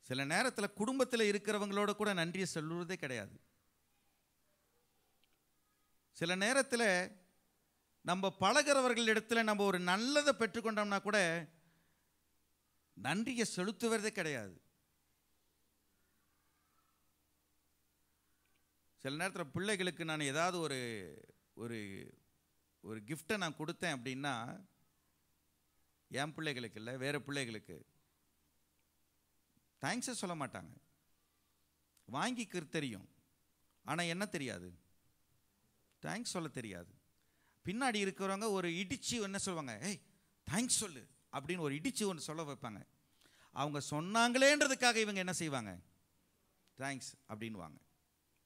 [SPEAKER 1] சில நேரத்தில் குடும்பத்தில் இருக்கிறவங்களோட கூட நன்றியை சொல்லுவதே கிடையாது. சில நேரத்தில் நம்ம பழகிறவர்களிடத்துல நம்ம ஒரு நல்லதை பெற்றுக்கொண்டோம்னா கூட நன்றியை செலுத்துவதே கிடையாது. சில நேரத்தில் பிள்ளைகளுக்கு நான் ஏதாவது ஒரு ஒரு ஒரு கிஃப்டை நான் கொடுத்தேன் அப்படின்னா, என் பிள்ளைகளுக்கு இல்லை வேறு பிள்ளைகளுக்கு தேங்க்ஸே சொல்ல மாட்டாங்க. வாங்கிக்க தெரியும், ஆனால் என்ன தெரியாது, தேங்க்ஸ் சொல்ல தெரியாது. பின்னாடி இருக்கிறவங்க ஒரு இடிச்சு என்ன சொல்லுவாங்க, ஏய் தேங்க்ஸ் சொல்லு அப்படின்னு ஒரு இடிச்சு ஒன்று சொல்ல வைப்பாங்க. அவங்க சொன்னாங்களேன்றதுக்காக இவங்க என்ன செய்வாங்க, தேங்க்ஸ் அப்படின்வாங்க.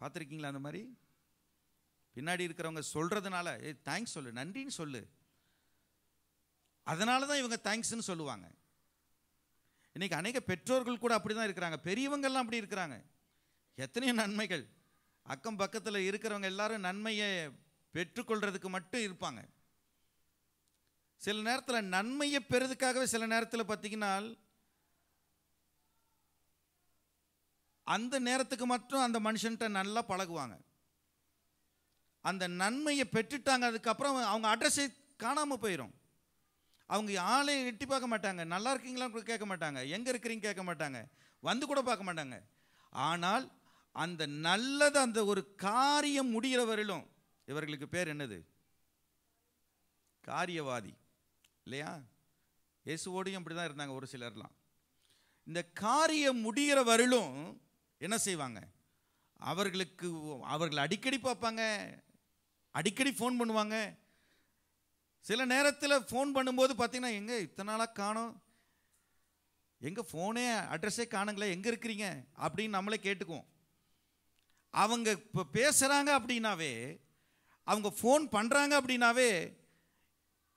[SPEAKER 1] பார்த்துருக்கீங்களா அந்த மாதிரி? பின்னாடி இருக்கிறவங்க சொல்கிறதுனால ஏய் தேங்க்ஸ் சொல்லு, நன்றின்னு சொல்லு, அதனால தான் இவங்க தேங்க்ஸ்ன்னு சொல்லுவாங்க. இன்றைக்கி அநேக பெற்றோர்கள் கூட அப்படி தான் இருக்கிறாங்க, பெரியவங்கள்லாம் அப்படி இருக்கிறாங்க. எத்தனையோ நன்மைகள், அக்கம் பக்கத்தில் இருக்கிறவங்க எல்லாரும் நன்மையை பெற்றுக்கொள்றதுக்கு மட்டும் இருப்பாங்க. சில நேரத்தில் நன்மையை பெறதுக்காகவே சில நேரத்தில் பார்த்தீங்கன்னா அந்த நேரத்துக்கு மட்டும் அந்த மனுஷன்கிட்ட நல்லா பழகுவாங்க. அந்த நன்மையை பெற்றுட்டாங்க, அதுக்கப்புறம் அவங்க அட்ரஸை காணாமல் போயிடும். அவங்க ஆளே எட்டி பார்க்க மாட்டாங்க, நல்லா இருக்கீங்களான்னு கூட கேட்க மாட்டாங்க, எங்கே இருக்கிறீங்க கேட்க மாட்டாங்க, வந்து கூட பார்க்க மாட்டாங்க. ஆனால் அந்த நல்லது அந்த ஒரு காரியம் முடிகிற வரையிலும் இவர்களுக்கு பேர் என்னது, காரியவாதி இல்லையா? இயேசுவோடையும் அப்படி தான் இருந்தாங்க ஒரு சிலர்லாம். இந்த காரியம் முடிகிற வரையிலும் என்ன செய்வாங்க, அவர்கள் அடிக்கடி பார்ப்பாங்க, அடிக்கடி ஃபோன் பண்ணுவாங்க. சில நேரத்தில் ஃபோன் பண்ணும்போது பார்த்தீங்கன்னா, எங்கே இத்தனை நாளாக காணோம், எங்கே ஃபோனே அட்ரஸே காணுங்களே, எங்கே இருக்கிறீங்க அப்படின்னு நம்மளே கேட்டுக்குவோம். அவங்க இப்போ பேசுகிறாங்க அப்படின்னாவே, அவங்க ஃபோன் பண்ணுறாங்க அப்படின்னாவே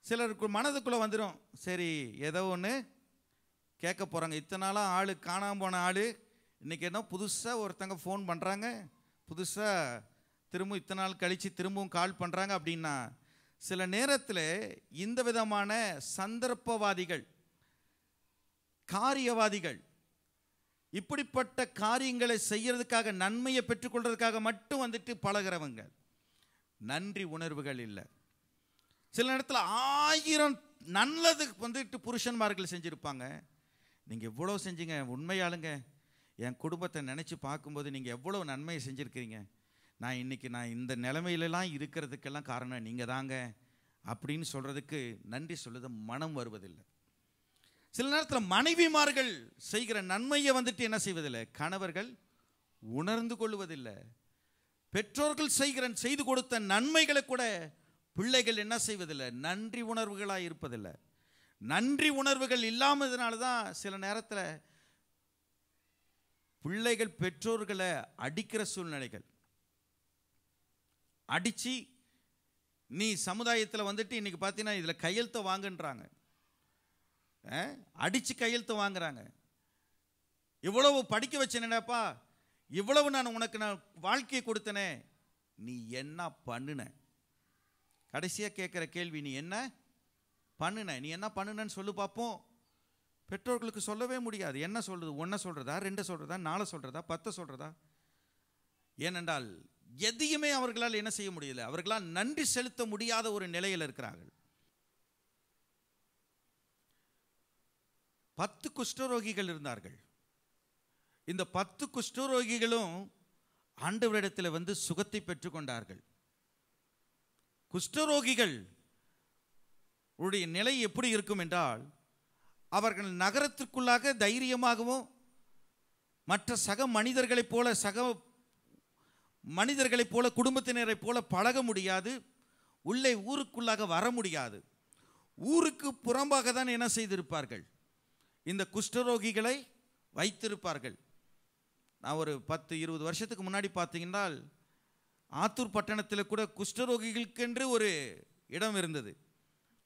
[SPEAKER 1] சிலருக்கு மனதுக்குள்ளே வந்துடும், சரி ஏதோ ஒன்று கேட்க போகிறாங்க. இத்தனை நாளாக ஆள் காணாமல் போன ஆள் இன்றைக்கி என்ன புதுசாக ஒருத்தங்க ஃபோன் பண்ணுறாங்க, புதுசாக திரும்ப இத்தனை நாள் கழித்து திரும்பவும் கால் பண்ணுறாங்க அப்படின்னா, சில நேரத்தில் இந்த விதமான சந்தர்ப்பவாதிகள்
[SPEAKER 3] காரியவாதிகள். இப்படிப்பட்ட காரியங்களை செய்யறதுக்காக, நன்மையை பெற்றுக்கொள்றதுக்காக மட்டும் வந்துட்டு பழகிறவங்க. நன்றி உணர்வுகள் இல்லை. சில நேரத்தில் 1000 நல்லது வந்துட்டு புருஷன்மார்கள் செஞ்சுருப்பாங்க. நீங்கள் எவ்வளோ செஞ்சீங்க, உண்மையாளுங்க, என் குடும்பத்தை நினச்சி பார்க்கும்போது நீங்கள் எவ்வளோ நன்மையை செஞ்சுருக்கிறீங்க, நான் இன்றைக்கி இந்த நிலைமையிலலாம் இருக்கிறதுக்கெல்லாம் காரணம் நீங்கள் தாங்க அப்படின்னு சொல்கிறதுக்கு நன்றி சொல்லுது மனம் வருவதில்லை. சில நேரத்தில் மனைவிமார்கள் செய்கிற நன்மையை வந்துட்டு என்ன செய்வதில்லை, கணவர்கள் உணர்ந்து கொள்வதில்லை. பெற்றோர்கள் செய்து கொடுத்த நன்மைகளை கூட பிள்ளைகள் என்ன செய்வதில்லை, நன்றி உணர்வுகளாக இருப்பதில்லை. நன்றி உணர்வுகள் இல்லாமதுனால தான் சில நேரத்தில் பிள்ளைகள் பெற்றோர்களை அடிக்கிற சூழ்நிலைகள். அடித்து நீ சமுதாயத்தில் வந்துட்டு இன்றைக்கி பார்த்தீங்கன்னா இதில் கையெழுத்தை வாங்குன்றாங்க, அடித்து கையெழுத்து வாங்குறாங்க. இவ்வளவு படிக்க வச்சேனேப்பா, இவ்வளவு உனக்கு வாழ்க்கையை கொடுத்தனே, நீ என்ன பண்ணுன? கடைசியாக கேட்குற கேள்வி, நீ என்ன பண்ணுன, நீ என்ன பண்ணுனன்னு சொல்லு பார்ப்போம். பெற்றோர்களுக்கு சொல்லவே முடியாது. என்ன சொல்கிறது, 1 சொல்கிறதா, 2 சொல்கிறதா, 4 சொல்கிறதா, 10 சொல்கிறதா? ஏனென்றால் எதையுமே அவர்களால் என்ன செய்ய முடியல, அவர்களால் நன்றி செலுத்த முடியாத ஒரு நிலையில் இருக்கிறார்கள். 10 குஷ்டரோகிகள் இருந்தார்கள். இந்த 10 குஷ்டரோகிகளும் ஆண்டவரிடத்தில் வந்து சுகத்தை பெற்றுக்கொண்டார்கள். குஷ்டரோகிகள் உடைய நிலை எப்படி இருக்கும் என்றால், அவர்கள் நகரத்திற்குள்ளாக தைரியமாகவும் மற்ற சக மனிதர்களைப் போல குடும்பத்தினரைப் போல பழக முடியாது. உள்ளே ஊருக்குள்ளாக வர முடியாது. ஊருக்கு புறம்பாக தான் என்ன செய்திருப்பார்கள், இந்த குஷ்டரோகிகளை வைத்திருப்பார்கள். நான் ஒரு 10-20 வருஷத்துக்கு முன்னாடி பார்த்தீங்கன்னா ஆத்தூர் பட்டணத்தில் கூட குஷ்டரோகிகளுக்கென்று ஒரு இடம் இருந்தது.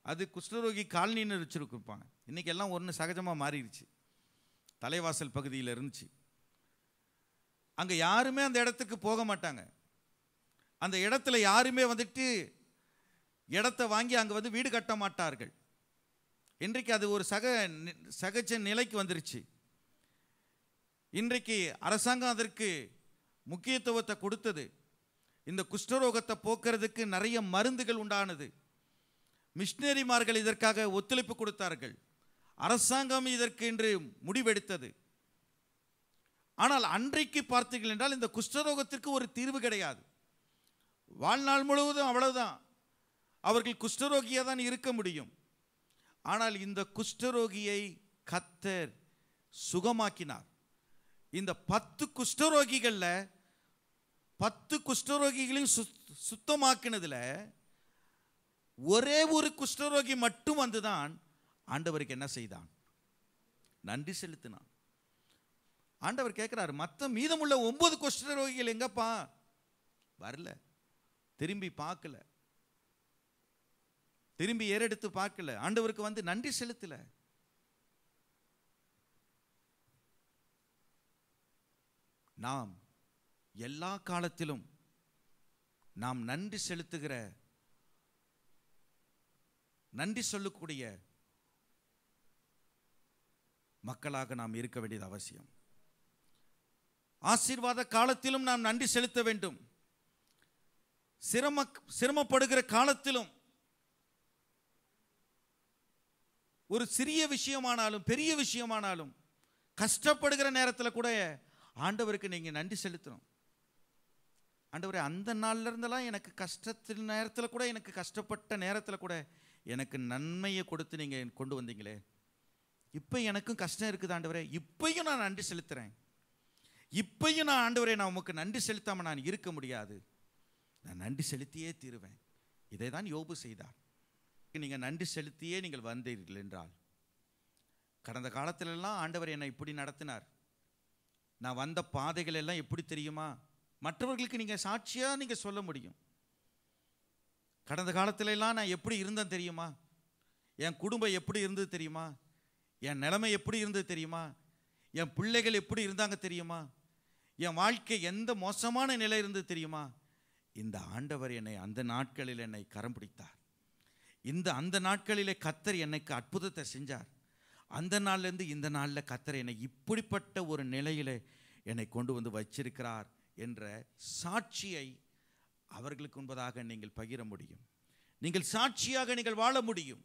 [SPEAKER 3] அது குஷ்டரோகி காலனின்னு வச்சுருப்பாங்க. இன்றைக்கி எல்லாம் ஒன்று சகஜமாக மாறிடுச்சு. தலைவாசல் பகுதியில் இருந்துச்சு. அங்கே யாருமே அந்த இடத்துக்கு போக மாட்டாங்க. அந்த இடத்துல யாருமே வந்துட்டு இடத்த வாங்கி அங்கே வந்து வீடு கட்ட மாட்டார்கள். இன்றைக்கு அது ஒரு சகஜ நிலைக்கு வந்துருச்சு. இன்றைக்கு அரசாங்கம் அதற்கு முக்கியத்துவத்தை கொடுத்தது. இந்த குஷ்டரோகத்தை போக்குறதுக்கு நிறைய மருந்துகள் உண்டானது. மிஷினரிமார்கள் இதற்காக ஒத்துழைப்பு கொடுத்தார்கள். அரசாங்கம் இதற்கு என்று முடிவெடுத்தது. ஆனால் அன்றைக்கு பார்த்தீர்கள் என்றால் இந்த குஷ்டரோகத்திற்கு ஒரு தீர்வு கிடையாது. வாழ்நாள் முழுவதும் அவ்வளவுதான், அவர்கள் குஷ்டரோகியாக தான் இருக்க முடியும். ஆனால் இந்த குஷ்டரோகியை கர்த்தர் சுகமாக்கினார். இந்த 10 குஷ்டரோகிகளில் 10 குஷ்டரோகிகளையும் சுத்தமாக்கினதுல ஒரே ஒரு குஷ்டரோகி மட்டும் வந்துதான் ஆண்டவருக்கு என்ன செய்தான், நன்றி செலுத்தினான். ஆண்டவர் கேட்கிறாரு, மற்ற மீதமுள்ள 9 குஷ்டரோகிகள் எங்கப்பா? வரல, திரும்பி பார்க்கல, திரும்பி ஏறெடுத்து பார்க்கல, ஆண்டவருக்கு வந்து நன்றி செலுத்தல. நாம் எல்லா காலத்திலும் நாம் நன்றி செலுத்துகிற, நன்றி சொல்லக்கூடிய மக்களாக நாம் இருக்க வேண்டியது அவசியம். ஆசீர்வாத காலத்திலும் நாம் நன்றி செலுத்த வேண்டும். சிரமப்படுகிற காலத்திலும், ஒரு சிறிய விஷயமானாலும் பெரிய விஷயமானாலும், கஷ்டப்படுகிற நேரத்தில் கூட ஆண்டவருக்கு நீங்கள் நன்றி செலுத்தணும். ஆண்டவரே, அந்த நாளில் இருந்தெல்லாம் எனக்கு கஷ்டத்தின் நேரத்தில் கூட, எனக்கு கஷ்டப்பட்ட நேரத்தில் கூட எனக்கு நன்மையை கொடுத்து நீங்கள் கொண்டு வந்தீங்களே, இப்போ எனக்கும் கஷ்டம் இருக்குது ஆண்டவரே, இப்பையும் நான் நன்றி செலுத்துகிறேன். இப்பையும் நான் ஆண்டவரே, நான் உமக்கு நன்றி செலுத்தாமல் நான் இருக்க முடியாது, நான் நன்றி செலுத்தியே தீருவேன். இதை தான் யோபு செய்தார். நீங்கள் நன்றி செலுத்தியே நீங்கள் வந்தீர்கள் என்றால், கடந்த காலத்திலெல்லாம் ஆண்டவர் என்னை இப்படி நடத்தினார், நான் வந்த பாதைகள் எல்லாம் எப்படி தெரியுமா, மற்றவர்களுக்கு நீங்கள் சாட்சியாக நீங்கள் சொல்ல முடியும். கடந்த காலத்திலெல்லாம் நான் எப்படி இருந்தேன் தெரியுமா, என் குடும்பம் எப்படி இருந்தது தெரியுமா, என் நிலைமை எப்படி இருந்தது தெரியுமா, என் பிள்ளைகள் எப்படி இருந்தாங்க தெரியுமா, என் வாழ்க்கை எந்த மோசமான நிலை இருந்தது தெரியுமா. இந்த ஆண்டவர் என்னை அந்த நாட்களில் என்னை கரம் பிடித்தார். அந்த நாட்களிலே கர்த்தர் எனக்கு அற்புதத்தை செஞ்சார். அந்த நாள்லேருந்து இந்த நாளில் கர்த்தர் என்னை இப்படிப்பட்ட ஒரு நிலையில் என்னை கொண்டு வந்து வச்சிருக்கிறார் என்ற சாட்சியை அவர்களுக்கு முன்பதாக நீங்கள் பகிர முடியும். நீங்கள் சாட்சியாக நீங்கள் வாழ முடியும்.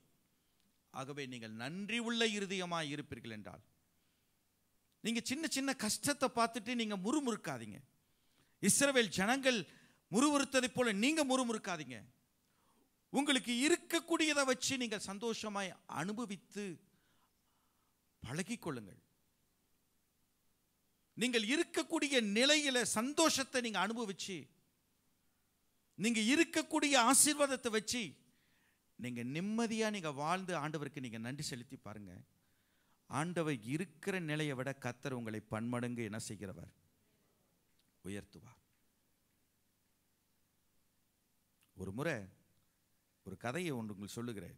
[SPEAKER 3] ஆகவே நீங்கள் நன்றி உள்ள இருதயமாய் இருப்பீர்கள் என்றால், நீங்கள் சின்ன சின்ன கஷ்டத்தை பார்த்துட்டு நீங்கள் முறுமுறுக்காதீங்க. இஸ்ரவேல் ஜனங்கள் முறுமுறுத்ததை போல நீங்கள் முறுமுறுக்காதீங்க. உங்களுக்கு இருக்கக்கூடியதை வச்சு நீங்கள் சந்தோஷமாய் அனுபவித்து பழகிக்கொள்ளுங்கள். நீங்கள் இருக்கக்கூடிய நிலையில சந்தோஷத்தை நீங்க அனுபவிச்சு, நீங்க இருக்கக்கூடிய ஆசீர்வாதத்தை வச்சு நீங்க நிம்மதியா நீங்க வாழ்ந்து ஆண்டவருக்கு நீங்க நன்றி செலுத்தி பாருங்க. ஆண்டவர் இருக்கிற நிலையை விட கர்த்தர் உங்களை பன்மடங்கு என்ன செய்கிறவர்? உயர்த்துவார். ஒரு முறை ஒரு கதையை ஒன்று உங்களுக்கு சொல்லுகிறேன்.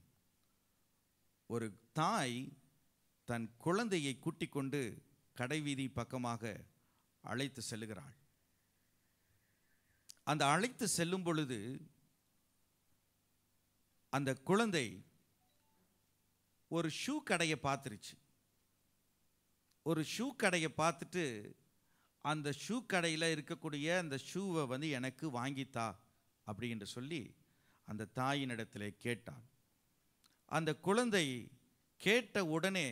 [SPEAKER 3] ஒரு தாய் தன் குழந்தையை கூட்டிக் கொண்டு கடைவீதி பக்கமாக அழைத்து செல்லுகிறாள். அந்த அழைத்து செல்லும் பொழுது அந்த குழந்தை ஒரு ஷூ கடையை பார்த்துருச்சு. ஒரு ஷூ கடையை பார்த்துட்டு அந்த ஷூ கடையில் இருக்கக்கூடிய அந்த ஷூவை வந்து எனக்கு வாங்கித்தா அப்படின்னு சொல்லி அந்த தாயினிடத்தில் கேட்டான். அந்த குழந்தை கேட்ட உடனே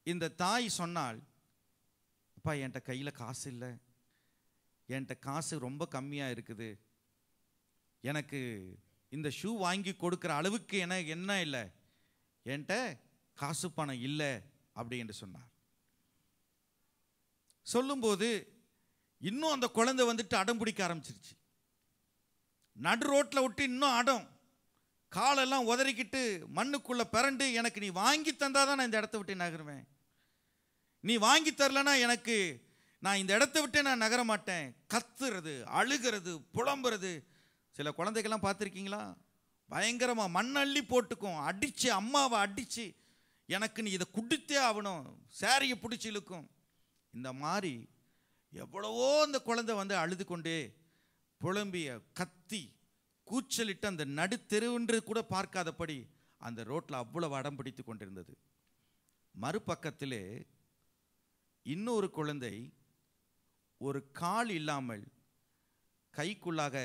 [SPEAKER 3] இந்த தாய் சொன்னாள், அப்பா என்கிட்ட கையில் காசு இல்லை, என்கிட்ட காசு ரொம்ப கம்மியாக இருக்குது, எனக்கு இந்த ஷூ வாங்கி கொடுக்குற அளவுக்கு என்ன இல்லை, என்கிட்ட காசு பணம் இல்லை அப்படி என்று சொன்னார். சொல்லும்போது இன்னும் அந்த குழந்தை வந்துட்டு அடம் பிடிக்க ஆரம்பிச்சிருச்சு. நடு ரோட்டில் விட்டு இன்னும் அடம், காலெல்லாம் உதறிக்கிட்டு மண்ணுக்குள்ள பிறண்டு, எனக்கு நீ வாங்கி தந்தாதான் நான் இந்த இடத்த விட்டு நகருவேன், நீ வாங்கி தரலனா நான் இந்த இடத்த விட்டு நான் நகர மாட்டேன். கத்துறது, அழுகிறது, புலம்புறது. சில குழந்தைகள்லாம் பார்த்துருக்கீங்களா? பயங்கரமாக மண்ணள்ளி போட்டுக்கும், அடித்து அம்மாவை அடித்து எனக்கு நீ இதை குடித்தே ஆகணும், சாரியை பிடிச்சி இழுக்கும். இந்த மாதிரி எவ்வளவோ அந்த குழந்தை வந்து அழுது கொண்டே புலம்பிய கத்தி கூச்சலிட்டு அந்த நடுத்தெருவென்று கூட பார்க்காதபடி அந்த ரோட்டில் அவ்வளவு அடம் பிடித்து கொண்டிருந்தது. மறுபக்கத்திலே இன்னொரு குழந்தை ஒரு கால் இல்லாமல் கைக்குள்ளாக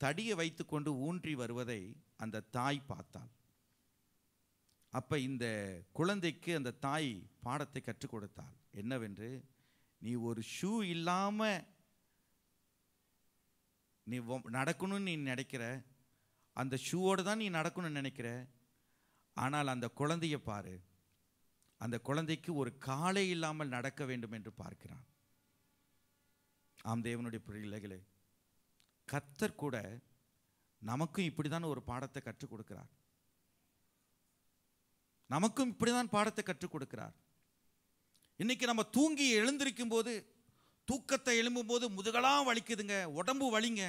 [SPEAKER 3] தடியை வைத்து கொண்டு ஊன்றி வருவதை அந்த தாய் பார்த்தாள். அப்ப இந்த குழந்தைக்கு அந்த தாய் பாடத்தை கற்றுக் கொடுத்தாள். என்னவென்று, நீ ஒரு ஷூ இல்லாம நீ நடக்கணும்னு நீ நினைக்கிற, அந்த ஷூவோடு தான் நீ நடக்கணும்னு நினைக்கிற, ஆனால் அந்த குழந்தைய பாரு, அந்த குழந்தைக்கு ஒரு காலை இல்லாமல் நடக்க வேண்டும் என்று பார்க்கிறான். ஆம் தேவனுடைய பிள்ளைகளே, கர்த்தர் கூட நமக்கும் இப்படிதான் ஒரு பாடத்தை கற்றுக் கொடுக்கிறார். நமக்கும் இப்படிதான் பாடத்தை கற்றுக் கொடுக்கிறார். இன்னைக்கு நம்ம தூங்கி எழுந்திருக்கும் போது, தூக்கத்தை எழும்பும் போது முதுகெல்லாம் வலிக்குதுங்க, உடம்பு வலிங்க,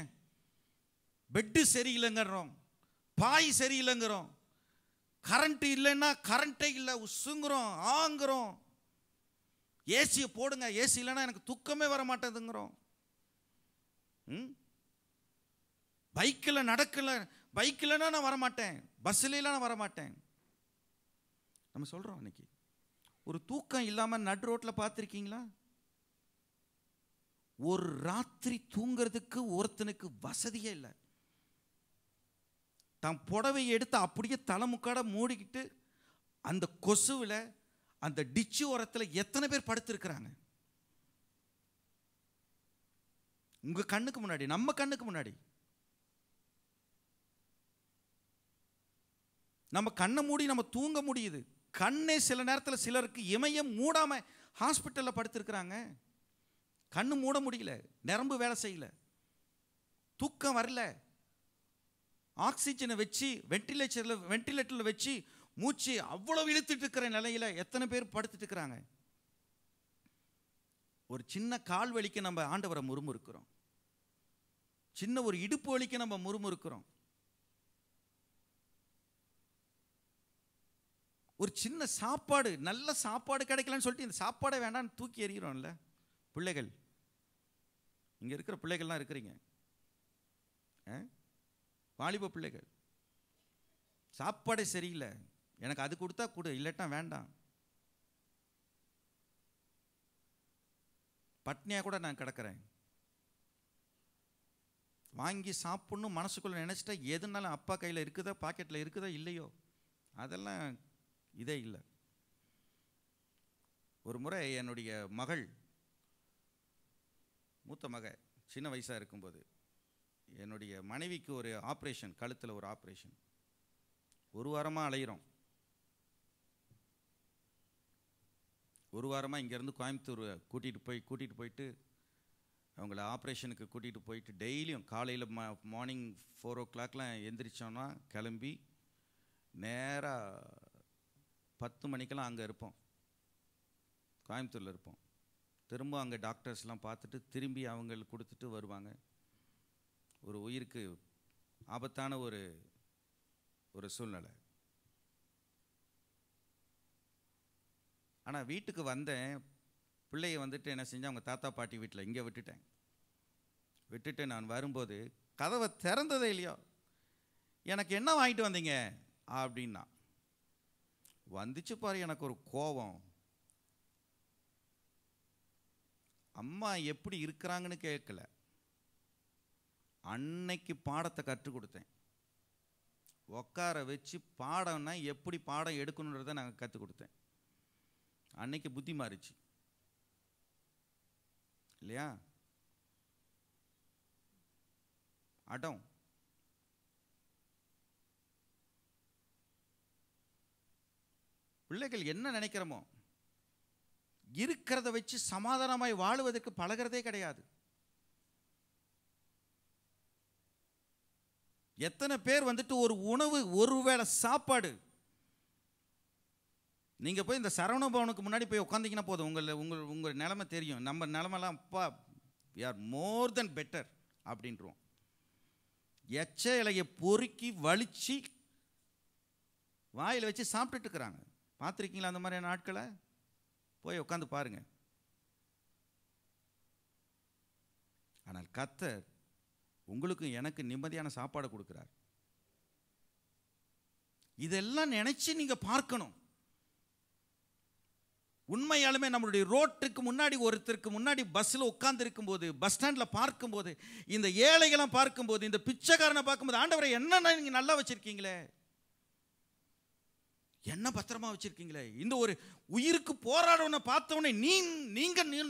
[SPEAKER 3] பெட்டு சரியில்லைங்கிறோம், பாய் சரியில்லைங்கிறோம், கரண்ட் இல்லைன்னா கரண்ட்டே இல்லை உசுங்குறோம், ஆங்குறோம், ஏசியை போடுங்க, ஏசி இல்லைன்னா எனக்கு தூக்கமே வர மாட்டேதுங்கிறோம். பைக்கில் நடக்கல, பைக்கில்னா நான் வரமாட்டேன், பஸ்ஸில் நான் வரமாட்டேன் நம்ம சொல்கிறோம். இன்னைக்கு ஒரு தூக்கம் இல்லாமல் நடு ரோட்டில் பார்த்துருக்கீங்களா? ஒரு ராத்திரி தூங்கிறதுக்கு ஒருத்தனுக்கு வசதியே இல்லை. தன் புடவையை எடுத்து அப்படியே தலைமுக்காட மூடிக்கிட்டு அந்த கொசுவில் அந்த டிச்சு ஓரத்தில் எத்தனை பேர் படுத்திருக்கிறாங்க உங்க கண்ணுக்கு முன்னாடி, நம்ம கண்ணுக்கு முன்னாடி. நம்ம கண்ணை மூடி நம்ம தூங்க முடியுது. கண்ணே சில நேரத்தில் சிலருக்கு இமயம் மூடாம ஹாஸ்பிட்டலில் படுத்திருக்கிறாங்க. கண்ணு மூட முடியல, நரம்பு வேலை செய்யல, தூக்கம் வரல, ஆக்சிஜனை வச்சு வென்டிலேட்டரில் வச்சு மூச்சு அவ்வளவு இழுத்துட்டு இருக்கிற நிலையில எத்தனை பேர் படுத்துட்டு இருக்கிறாங்க. ஒரு சின்ன கால் வலிக்கு நம்ம ஆண்டவரை முறுமுறுக்கிறோம், சின்ன ஒரு இடுப்பு வலிக்கு நம்ம முறுமுறுக்கிறோம், ஒரு சின்ன சாப்பாடு, நல்ல சாப்பாடு கிடைக்கலன்னு சொல்லிட்டு இந்த சாப்பாடை வேண்டாம்னு தூக்கி எறிகிறோம்ல. பிள்ளைகள், இங்கே இருக்கிற பிள்ளைகள்லாம் இருக்கிறீங்க, வாலிப பிள்ளைகள், சாப்பாடே சரியில்லை, எனக்கு அது கொடுத்தா கொடு, இல்லட்டா வேண்டாம். பட்னியாக கூட நான் கிடக்கிறேன். வாங்கி சாப்பிட்ணும் மனசுக்குள்ளே நினச்சிட்டா எதுனாலும் அப்பா கையில் இருக்குதா பாக்கெட்டில் இருக்குதா இல்லையோ, அதெல்லாம் இதே இல்லை. ஒரு முறை என்னுடைய மகள், மூத்த மக சின்ன வயசாக இருக்கும்போது, என்னுடைய மனைவிக்கு ஒரு ஆப்ரேஷன், கழுத்தில் ஒரு ஆப்ரேஷன். ஒரு வாரமாக அலைகிறோம். ஒரு வாரமாக இங்கேருந்து கோயம்புத்தூர் கூட்டிகிட்டு போயிட்டு அவங்கள ஆப்ரேஷனுக்கு கூட்டிகிட்டு போயிட்டு டெய்லியும் காலையில் மார்னிங் 4 o'clock எந்திரிச்சோன்னா கிளம்பி நேராக 10 மணிக்கெல்லாம் அங்கே இருப்போம், கோயம்புத்தூரில் இருப்போம். திரும்ப அங்கே டாக்டர்ஸ்லாம் பார்த்துட்டு திரும்பி அவங்களுக்கு கொடுத்துட்டு வருவாங்க. ஒரு உயிருக்கு ஆபத்தான ஒரு சூழ்நிலை. ஆனால் வீட்டுக்கு வந்தேன், பிள்ளையை வந்துட்டு என்ன செஞ்சேன், அவங்க தாத்தா பாட்டி வீட்டில் இங்கே விட்டுட்டு நான் வரும்போது கதவை திறந்ததே இல்லையோ, எனக்கு என்ன வாங்கிட்டு வந்தீங்க அப்படின்னா வந்துச்சு பாரு. எனக்கு ஒரு கோபம். அம்மா எப்படி இருக்கிறாங்கன்னு கேட்கல, அன்னைக்கு பாடத்தை கற்றுக் கொடுத்தேன். உட்கார வச்சு பாடம்னா எப்படி பாடம் எடுக்கணுன்றதை நான் கற்றுக் கொடுத்தேன். அன்னைக்கு புத்தி மாறிச்சு இல்லையா? அடம். பிள்ளைகள் என்ன நினைக்கிறோமோ இருக்கிறத வச்சு சமாதானமாய் வாழுவதற்கு பழகிறதே கிடையாது. எத்தனை பேர் வந்துட்டு ஒரு உணவு, ஒருவேளை சாப்பாடு, நீங்கள் போய் இந்த சரவண பவனுக்கு முன்னாடி போய் உட்காந்திங்கன்னா போதும், உங்கள் நிலைமை தெரியும். நம்ம நிலைமைலாம் அப்பா we are more then better அப்படின்றோம். எச்ச இலையை பொறுக்கி வலிச்சு வாயில் வச்சு சாப்பிட்டுட்டு இருக்கிறாங்க. பார்த்துருக்கீங்களா அந்த மாதிரியான ஆட்களை? போய் உட்காந்து பாருங்க. ஆனால் கர்த்தர் உங்களுக்கு எனக்கு நிம்மதியான சாப்பாடு கொடுக்கிறார். இதெல்லாம் நினைச்சு நீங்க பார்க்கணும். உண்மையாலுமே நம்மளுடைய ரோட்டுக்கு முன்னாடி ஒருத்தருக்கு முன்னாடி பஸ்ஸில் உட்கார்ந்து இருக்கும்போது, பஸ் ஸ்டாண்டில் பார்க்கும்போது, இந்த ஏழைகளாம் பார்க்கும்போது, இந்த பிச்சைக்காரனை பார்க்கும்போது, ஆண்டவரை என்ன நீங்கள் நல்லா வச்சிருக்கீங்களே, என்ன பத்திரமா வச்சிருக்கீங்களே, இந்த ஒரு உயிருக்கு போராடவனை பார்த்தவனே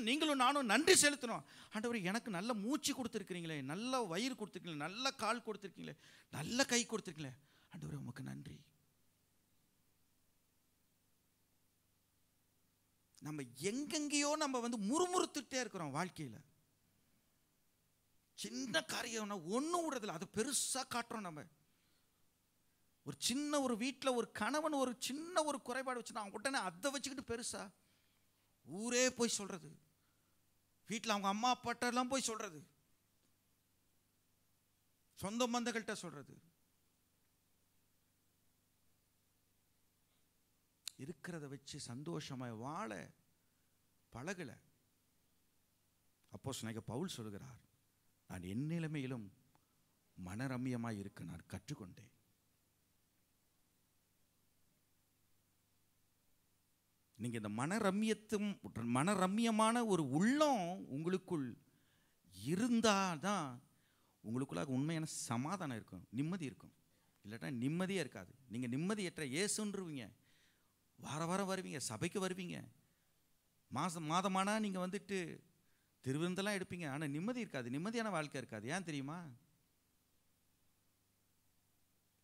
[SPEAKER 3] நீங்களும் நானும் நன்றி செலுத்தணும். ஆண்டவரை எனக்கு நல்ல மூச்சு கொடுத்துருக்கிறீங்களே, நல்ல வயிறு கொடுத்துருக்கீங்களே, நல்ல கால் கொடுத்துருக்கீங்களே, நல்ல கை கொடுத்துருக்கீங்களே, ஆண்டவரை உமக்கு நன்றி. நம்ம எங்கெங்கேயோ நம்ம முறுமுறுத்துட்டே இருக்கிறோம் வாழ்க்கையில். சின்ன காரியம்னா ஒன்றும் விடுறதில்ல, அதை பெருசாக காட்டுறோம். நம்ம ஒரு சின்ன ஒரு வீட்டில் ஒரு கணவன் ஒரு சின்ன ஒரு குறைபாடு வச்சுனா உடனே அதை வச்சுக்கிட்டு பெருசா ஊரே போய் சொல்றது, வீட்டில் அவங்க அம்மா அப்பாட்டெல்லாம் போய் சொல்றது, சொந்த பந்தங்கள்கிட்ட சொல்றது. இருக்கிறத வச்சு சந்தோஷமாய் வாழ பழகல. அப்போஸ்தலனாகிய பவுல் சொல்கிறார், நான் என் நிலைமையிலும் மனரம்யமாய் இருக்க நான் கற்றுக்கொண்டேன். நீங்க இந்த மனரம்யமான ஒரு உள்ளம் உங்களுக்குள் இருந்தாதான் உங்களுக்குள்ளாக உண்மையான சமாதானம் இருக்கும், நிம்மதி இருக்கும். இல்லாட்டா நிம்மதியே இருக்காது. நீங்க நிம்மதியற்ற இயேசுன்றுவீங்க, வார வாரம் வருவீங்க, சபைக்கு வருவீங்க, மாதமானா நீங்கள் திருவிருந்தெல்லாம் எடுப்பீங்க, ஆனால் நிம்மதி இருக்காது, நிம்மதியான வாழ்க்கை இருக்காது. ஏன் தெரியுமா?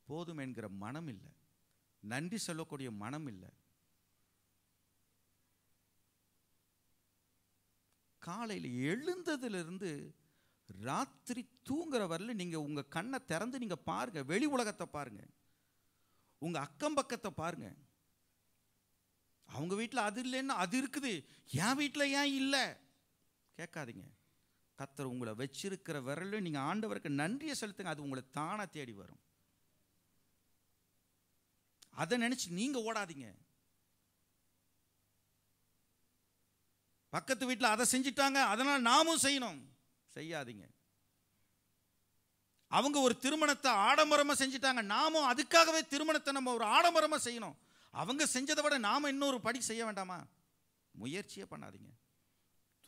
[SPEAKER 3] போதும் என்கிற மனம் இல்லை, நன்றி சொல்லக்கூடிய மனம் இல்லை. காலையில் எழுந்ததிலிருந்து ராத்திரி தூங்குற வரல நீங்கள் உங்கள் கண்ணை திறந்து நீங்கள் பாருங்கள், வெளி உலகத்தை பாருங்கள், உங்கள் அக்கம் பக்கத்தை பாருங்கள். அவங்க வீட்டில் அது இல்லைன்னா அது இருக்குது, என் வீட்டில் ஏன் இல்லை கேட்காதீங்க. கர்த்தர் உங்களை வச்சிருக்கிற விரல நீங்கள் ஆண்டவருக்கு நன்றியை செலுத்துங்க, அது உங்களை தானாக தேடி வரும். அதை நினச்சி நீங்கள் ஓடாதீங்க. பக்கத்து வீட்டில் அதை செஞ்சிட்டாங்க அதனால் நாமும் செய்யணும், செய்யாதீங்க. அவங்க ஒரு திருமணத்தை ஆடம்பரமாக செஞ்சிட்டாங்க. நாமும் அதுக்காகவே திருமணத்தை நம்ம ஒரு ஆடம்பரமாக செய்யணும். அவங்க செஞ்சதை விட நாம் இன்னொரு படி செய்ய வேண்டாமா? முயற்சியே பண்ணாதீங்க,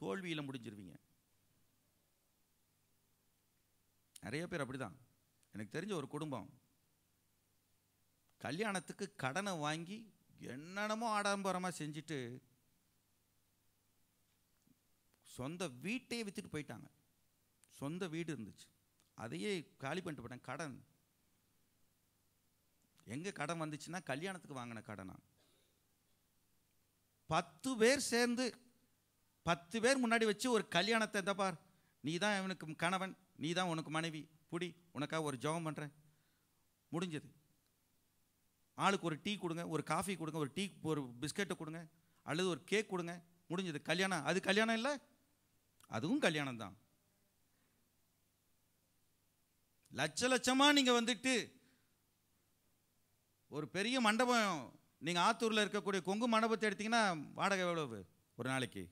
[SPEAKER 3] தோல்வியில் முடிஞ்சிருவீங்க. நிறைய பேர் அப்படிதான். எனக்கு தெரிஞ்ச ஒரு குடும்பம் கல்யாணத்துக்கு கடனை வாங்கி என்னென்னமோ ஆடம்பரமாக செஞ்சுட்டு சொந்த வீட்டையே விற்றுட்டு போயிட்டாங்க. சொந்த வீடு இருந்துச்சு, அதையே காலி பண்ணிட்டு போயிட்டாங்க. கடன் எங்கே கடன் வந்துச்சுன்னா கல்யாணத்துக்கு வாங்கின கடனா. 10 பேர் சேர்ந்து 10 பேர் முன்னாடி வச்சு ஒரு கல்யாணத்தை, இந்த பார் நீ தான் இவனுக்கு கணவன், நீ தான் உனக்கு மனைவி, புடி உனக்காக ஒரு ஜெபம் பண்ணுறேன், முடிஞ்சது. ஆளுக்கு ஒரு டீ கொடுங்க, ஒரு காஃபி கொடுங்க, ஒரு டீ ஒரு பிஸ்கெட்டை கொடுங்க, அல்லது ஒரு கேக் கொடுங்க, முடிஞ்சது. கல்யாணம். அது கல்யாணம் இல்லை, அதுவும் கல்யாணம் தான். லட்ச லட்சமாக நீங்கள் வந்துட்டு ஒரு பெரிய மண்டபம், நீங்கள் ஆத்தூரில் இருக்கக்கூடிய கொங்கு மண்டபத்தை எடுத்தீங்கன்னா வாடகை எவ்வளவு ஒரு நாளைக்கு?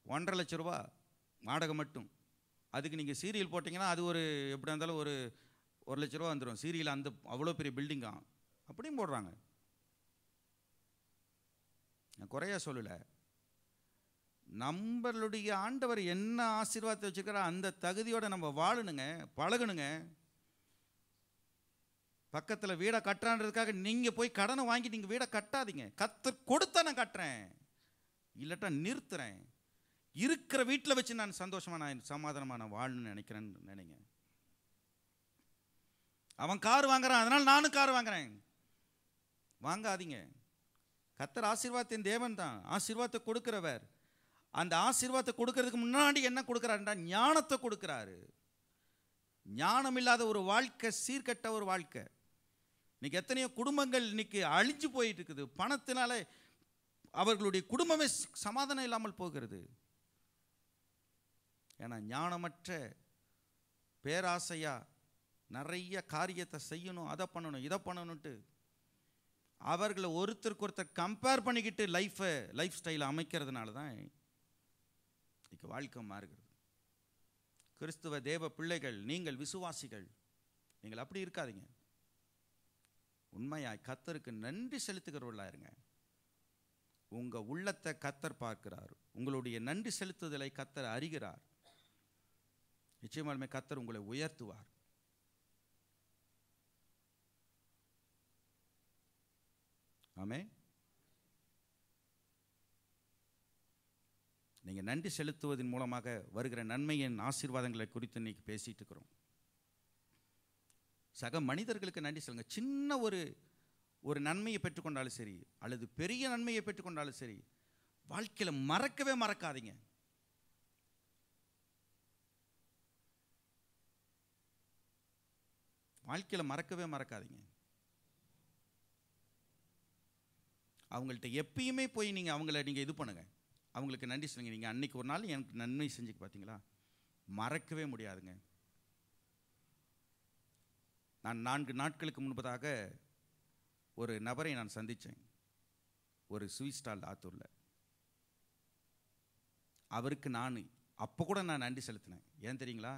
[SPEAKER 3] 1.5 லட்ச ரூபா வாடகை மட்டும். அதுக்கு நீங்கள் சீரியல் போட்டிங்கன்னா அது ஒரு எப்படி இருந்தாலும் ஒரு 1 லட்ச ரூபா வந்துடும் சீரியல். அந்த அவ்வளோ பெரிய பில்டிங்கா அப்படியும் போடுறாங்க. நான் குறையா சொல்லலை. நம்மளுடைய ஆண்டவர் என்ன ஆசீர்வாதத்தை வச்சுருக்கிற அந்த தகுதியோடு நம்ம வாழணுங்க, பழகணுங்க. பக்கத்தில் வீடை கட்டுறான்றதுக்காக நீங்கள் போய் கடனை வாங்கி நீங்கள் வீடை கட்டாதீங்க. கொடுத்தா நான் கட்டுறேன், இல்லாட்டா நிறுத்துறேன். இருக்கிற வீட்டில் வச்சு நான் சந்தோஷமாக நான் சமாதானமாக நான் வாழணும்னு நினைக்கிறேன்னு நினைங்க. அவன் கார் வாங்குறான், அதனால் நானும் கார் வாங்குறேன். வாங்காதீங்க. கர்த்தர் ஆசீர்வாதத்தின் தேவன் தான், ஆசீர்வாதத்தை கொடுக்கிறவர். அந்த ஆசீர்வாதத்தை கொடுக்கறதுக்கு முன்னாடி என்ன கொடுக்குறாருன்றா ஞானத்தை கொடுக்குறாரு. ஞானம் இல்லாத ஒரு வாழ்க்கை சீர்கட்ட ஒரு வாழ்க்கை. இன்னைக்கு எத்தனையோ குடும்பங்கள் இன்னைக்கு அழிஞ்சு போயிட்டு இருக்குது. பணத்தினால அவர்களுடைய குடும்பமே சமாதானம் இல்லாமல் போகிறது. ஏன்னா ஞானமற்ற பேராசையா நிறைய காரியத்தை செய்யணும், அதை பண்ணணும், இதை பண்ணணுன்ட்டு அவர்களை ஒருத்தருக்கு ஒருத்தர் கம்பேர் பண்ணிக்கிட்டு லைஃப் ஸ்டைலை அமைக்கிறதுனால தான் இன்னைக்கு வாழ்க்கை மாறுகிறது. கிறிஸ்துவ தேவ பிள்ளைகள், நீங்கள் விசுவாசிகள், நீங்கள் அப்படி இருக்காதீங்க. உண்மையாய் கர்த்தருக்கு நன்றி செலுத்துகிறவர்களாக இருங்க. உங்க உள்ளத்தை கர்த்தர் பார்க்கிறார். உங்களுடைய நன்றி செலுத்துதலை கர்த்தர் அறிகிறார். நிச்சயமாலுமே கர்த்தர் உங்களை உயர்த்துவார். ஆமென். நீங்க நன்றி செலுத்துவதன் மூலமாக வருகிற நன்மையின் ஆசீர்வாதங்களை குறித்து இன்னைக்கு பேசிட்டு இருக்கிறோம். சக மனிதர்களுக்கு நன்றி சொல்லுங்க. சின்ன ஒரு நன்மையை பெற்றுக்கொண்டாலும் சரி, அல்லது பெரிய நன்மையை பெற்றுக்கொண்டாலும் சரி, வாழ்க்கையில் மறக்கவே மறக்காதீங்க. வாழ்க்கையில் மறக்கவே மறக்காதீங்க. அவங்கள்ட்ட எப்பயுமே போய் நீங்கள் அவங்கள இது பண்ணுங்க, அவங்களுக்கு நன்றி சொல்லுங்க. நீங்கள் அன்னைக்கு ஒரு நாள் எனக்கு நன்மை செஞ்சுக்கு பார்த்தீங்களா, மறக்கவே முடியாதுங்க. நான் 4 நாட்களுக்கு முன்பதாக ஒரு நபரை நான் சந்தித்தேன், ஒரு ஸ்வீட் ஸ்டால் ஆத்தூரில். அவருக்கு அப்போ கூட நான் நன்றி செலுத்தினேன். ஏன் தெரியுங்களா?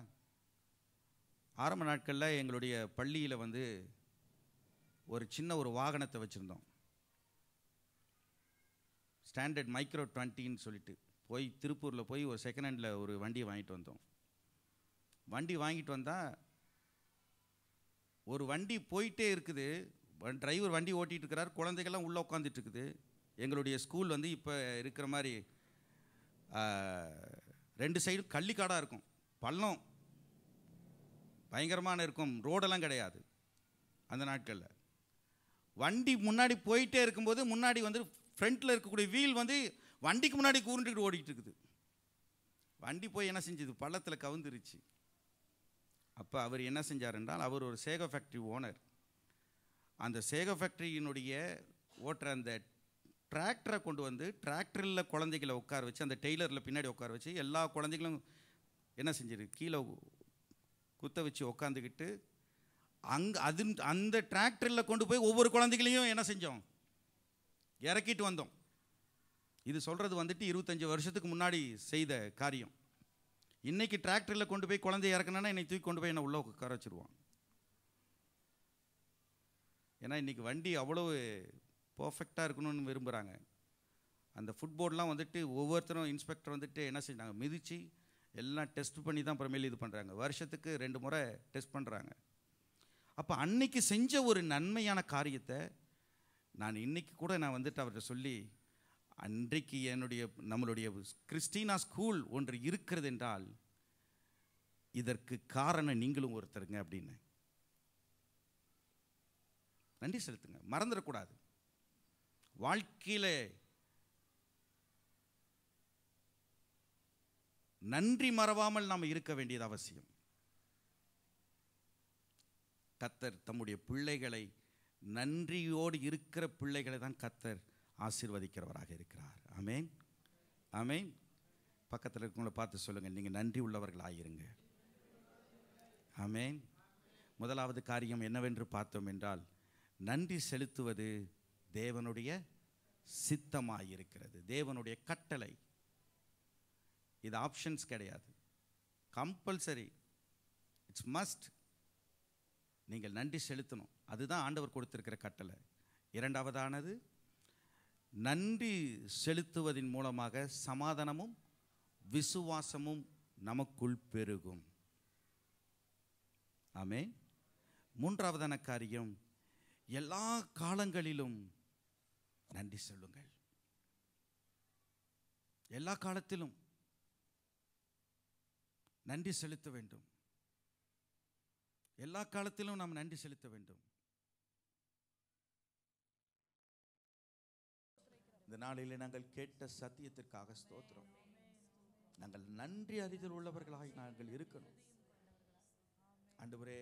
[SPEAKER 3] ஆரம்ப நாட்களில் எங்களுடைய பள்ளியில் ஒரு சின்ன ஒரு வாகனத்தை வச்சுருந்தோம். ஸ்டாண்டர்ட் மைக்ரோ 20ன்னு சொல்லிட்டு போய் திருப்பூரில் போய் ஒரு செகண்ட் ஹேண்டில் ஒரு வண்டியை வாங்கிட்டு வந்தோம். வண்டி வாங்கிட்டு வந்தால் ஒரு வண்டி போயிட்டே இருக்குது, டிரைவர் வண்டி ஓட்டிகிட்டு இருக்கிறார், குழந்தைகள்லாம் உள்ளே உட்காந்துட்டு இருக்குது. எங்களுடைய ஸ்கூல் இப்போ இருக்கிற மாதிரி 2 சைடு கள்ளிக்காடாக இருக்கும், பள்ளம் பயங்கரமான இருக்கும், ரோடெல்லாம் கிடையாது அந்த நாட்களில். வண்டி முன்னாடி போயிட்டே இருக்கும்போது முன்னாடி ஃப்ரண்ட்டில் இருக்கக்கூடிய வீல் வண்டிக்கு முன்னாடி கூர்ந்துக்கிட்டு ஓடிக்கிட்டு இருக்குது. வண்டி போய் என்ன செஞ்சது, பள்ளத்தில் கவுந்துருச்சு. அப்போ அவர் என்ன செஞ்சார் என்றால், அவர் ஒரு சேகோ ஃபேக்ட்ரி ஓனர். அந்த சேகோ ஃபேக்ட்ரியினுடைய ஓட்டுற அந்த டிராக்டரை கொண்டு டிராக்டரில் குழந்தைகளை உட்கார வச்சு, அந்த டெய்லரில் பின்னாடி உட்கார வச்சு, எல்லா குழந்தைகளும் என்ன செஞ்சிரு, கீழே குத்த வச்சு உட்காந்துக்கிட்டு அந்த டிராக்டரில் கொண்டு போய் ஒவ்வொரு குழந்தைகளையும் என்ன செஞ்சோம், இறக்கிட்டு வந்தோம். இது சொல்கிறது 25 வருஷத்துக்கு முன்னாடி செய்த காரியம். இன்னைக்கு டிராக்டரில் கொண்டு போய் குழந்தைய இறக்கணுன்னா இன்னைக்கு தூக்கி கொண்டு போய் என்ன உள்ளே உட்கார வச்சுருவான். ஏன்னா இன்றைக்கி வண்டி அவ்வளவு பர்ஃபெக்டாக இருக்கணும்னு விரும்புகிறாங்க. அந்த ஃபுட்போர்ட்லாம் வந்துட்டு ஒவ்வொருத்தரும் இன்ஸ்பெக்டர் வந்துட்டு என்ன செஞ்சாங்க, மிதித்து எல்லாம் டெஸ்ட் பண்ணி தான் அப்புறமேல் இது பண்ணுறாங்க. வருஷத்துக்கு 2 முறை டெஸ்ட் பண்ணுறாங்க. அப்போ அன்னைக்கு செஞ்ச ஒரு நன்மையான காரியத்தை நான் இன்றைக்கி கூட நான் வந்துட்டு அவர்கிட்ட சொல்லி, அன்றைக்கு நம்மளுடைய கிறிஸ்டினா ஸ்கூல் ஒன்று இருக்கிறது என்றால் இதற்கு காரணம் நீங்களும் ஒருத்தருங்க அப்படின்னு நன்றி செலுத்துங்க. மறந்துடக்கூடாது. வாழ்க்கையில் நன்றி மறவாமல் நாம் இருக்க வேண்டியது அவசியம். கர்த்தர் தம்முடைய பிள்ளைகளை, நன்றியோடு இருக்கிற பிள்ளைகளை தான் கர்த்தர் ஆசீர்வதிக்கிறவராக இருக்கிறார். ஆமேன், ஆமேன். பக்கத்தில் இருக்கவங்களை பார்த்து சொல்லுங்கள், நீங்கள் நன்றி உள்ளவர்களாயிருங்க. ஆமேன். முதலாவது காரியம் என்னவென்று பார்த்தோம் என்றால், நன்றி செலுத்துவது தேவனுடைய சித்தமாயிருக்கிறது, தேவனுடைய கட்டளை. இது ஆப்ஷன்ஸ் கிடையாது, கம்பல்சரி, இட்ஸ் மஸ்ட். நீங்கள் நன்றி செலுத்தணும், அதுதான் ஆண்டவர் கொடுத்திருக்கிற கட்டளை. இரண்டாவதானது, நன்றி செலுத்துவதன் மூலமாக சமாதானமும் விசுவாசமும் நமக்குள் பெருகும். ஆமென். மூன்றாவதான காரியம், எல்லா காலங்களிலும் நன்றி சொல்லுங்கள். எல்லா காலத்திலும் நன்றி செலுத்த வேண்டும். எல்லா காலத்திலும் நாம் நன்றி செலுத்த வேண்டும். இந்த நாளிலே நாங்கள் கேட்ட சத்தியத்திற்காக ஸ்தோத்திரம். நாங்கள் நன்றி அறிதல் உள்ளவர்களாய் நாங்கள் இருக்கணும். ஆண்டவரே,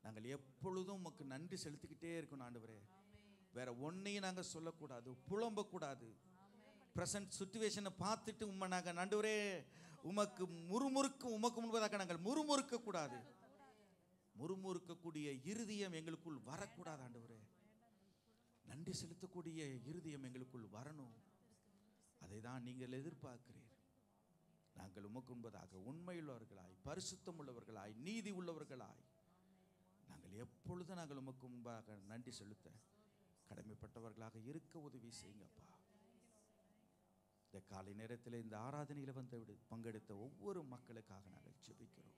[SPEAKER 3] நாங்கள் எப்பொழுதும் உமக்கு நன்றி செலுத்திக்கிட்டே இருக்கணும். ஆண்டவரே, வேற ஒன்னையும் நாங்கள் சொல்லக்கூடாது, புலம்பக்கூடாது. ப்ரெசன்ட் சுச்சுவேஷனை பார்த்துட்டு நாங்கள் ஆண்டவரே உமக்கு உமக்கு முன்பதாக நாங்கள் முறுமுறுக்க கூடாது. முறுமுறுக்கக்கூடிய இருதயம் எங்களுக்குள் வரக்கூடாது. ஆண்டவரே, நன்றி செலுத்தக்கூடிய இருதயம் எங்களுக்குள் வரணும். அதை தான் நீங்கள் எதிர்பார்க்கிறீர். நாங்கள் உமக்கு முன்பதாக உண்மையுள்ளவர்களாய், பரிசுத்தம் உள்ளவர்களாய், நீதி உள்ளவர்களாய் நாங்கள் எப்பொழுதும் நாங்கள் உமக்கு முன்பாக நன்றி செலுத்த கடமைப்பட்டவர்களாக இருக்க உதவி செய்யுங்கப்பா. இந்த காலை நேரத்தில் இந்த ஆராதனையில் வந்து பங்கெடுத்த ஒவ்வொரு மக்களுக்காக நாங்கள் ஜெபிக்கிறோம்.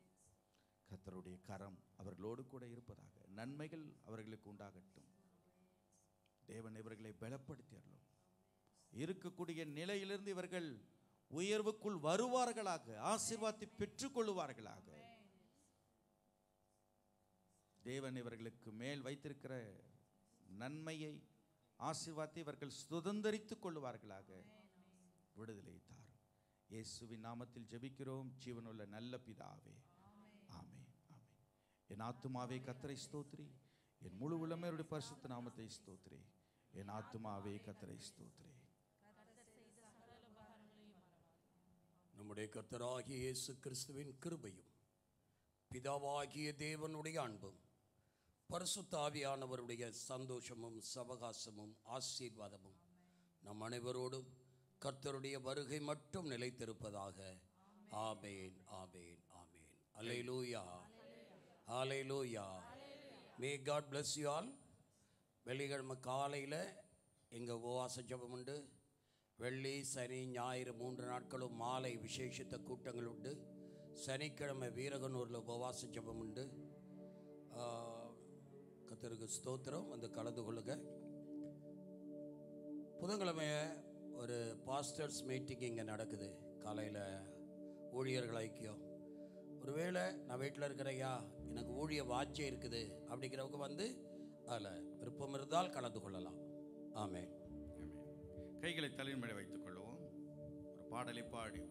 [SPEAKER 3] கர்த்தருடைய கரம் அவர்களோடு கூட இருப்பதாக, நன்மைகள் அவர்களுக்கு உண்டாகட்டும். தேவன் இவர்களை பலப்படுத்தியறலும், இருக்கக்கூடிய நிலையிலிருந்து இவர்கள் உயர்வுக்குள் வருவார்களாக, ஆசீர்வாதத்தை பெற்றுக்கொள்வார்களாக. தேவன் இவர்களுக்கு மேல் வைத்திருக்கிற நன்மையை, ஆசீர்வாதத்தை இவர்கள் சுதந்தரித்துக் கொள்வார்களாக. விடுதலை தாரும். இயேசுவின் நாமத்தில் ஜெபிக்கிறோம் ஜீவனுள்ள நல்ல பிதாவே. ஆமென், ஆமென். என் ஆத்துமாவே கர்த்தரை ஸ்தோத்திரி, என் முழு உள்ளமையுடைய பரிசுத்த நாமத்தை ஸ்தோத்திரி. என் ஆத்துமாவே கர்த்தரை ஸ்தோத்திரி.
[SPEAKER 4] நம்முடைய கர்த்தராகிய இயேசு கிறிஸ்துவின் கிருபையும், பிதாவாகிய தேவனுடைய அன்பும், பரிசுத்த ஆவியானவருடைய சந்தோஷமும் சவகாசமும் ஆசீர்வாதமும் நம் அனைவரோடும் கர்த்தருடைய வருகை மட்டும் நிலைத்திருப்பதாக. ஆமென், ஆமென், ஆமென். அல்லேலூயா, அல்லேலூயா. May god bless you all. வெள்ளிக்கிழமை காலையில் எங்கள் உபவாச ஜெபம் உண்டு. வெள்ளி, சனி, ஞாயிறு 3 நாட்களும் மாலை விசேஷித்த கூட்டங்கள் உண்டு. சனிக்கிழமை வீரகனூரில் உபவாச ஜெபம் உண்டு. கர்த்தருக்கு ஸ்தோத்திரம், வந்து கலந்து கொள்ளுங்க. புதன்கிழமை ஒரு பாஸ்டர்ஸ் மீட்டிங் இங்கே நடக்குது. காலையில் ஊழியர்கள் ஐக்கியம். ஒருவேளை நான் வீட்டில் இருக்கிறையா, எனக்கு ஊழிய வாட்சியம் இருக்குது அப்படிங்கிறவங்க வந்து அதில் விருப்பம் இருந்தால் கலந்து கொள்ளலாம். ஆமென்.
[SPEAKER 3] கைகளை தலையின் மேலே வைத்துக் கொள்வோம். ஒரு பாடலை பாடி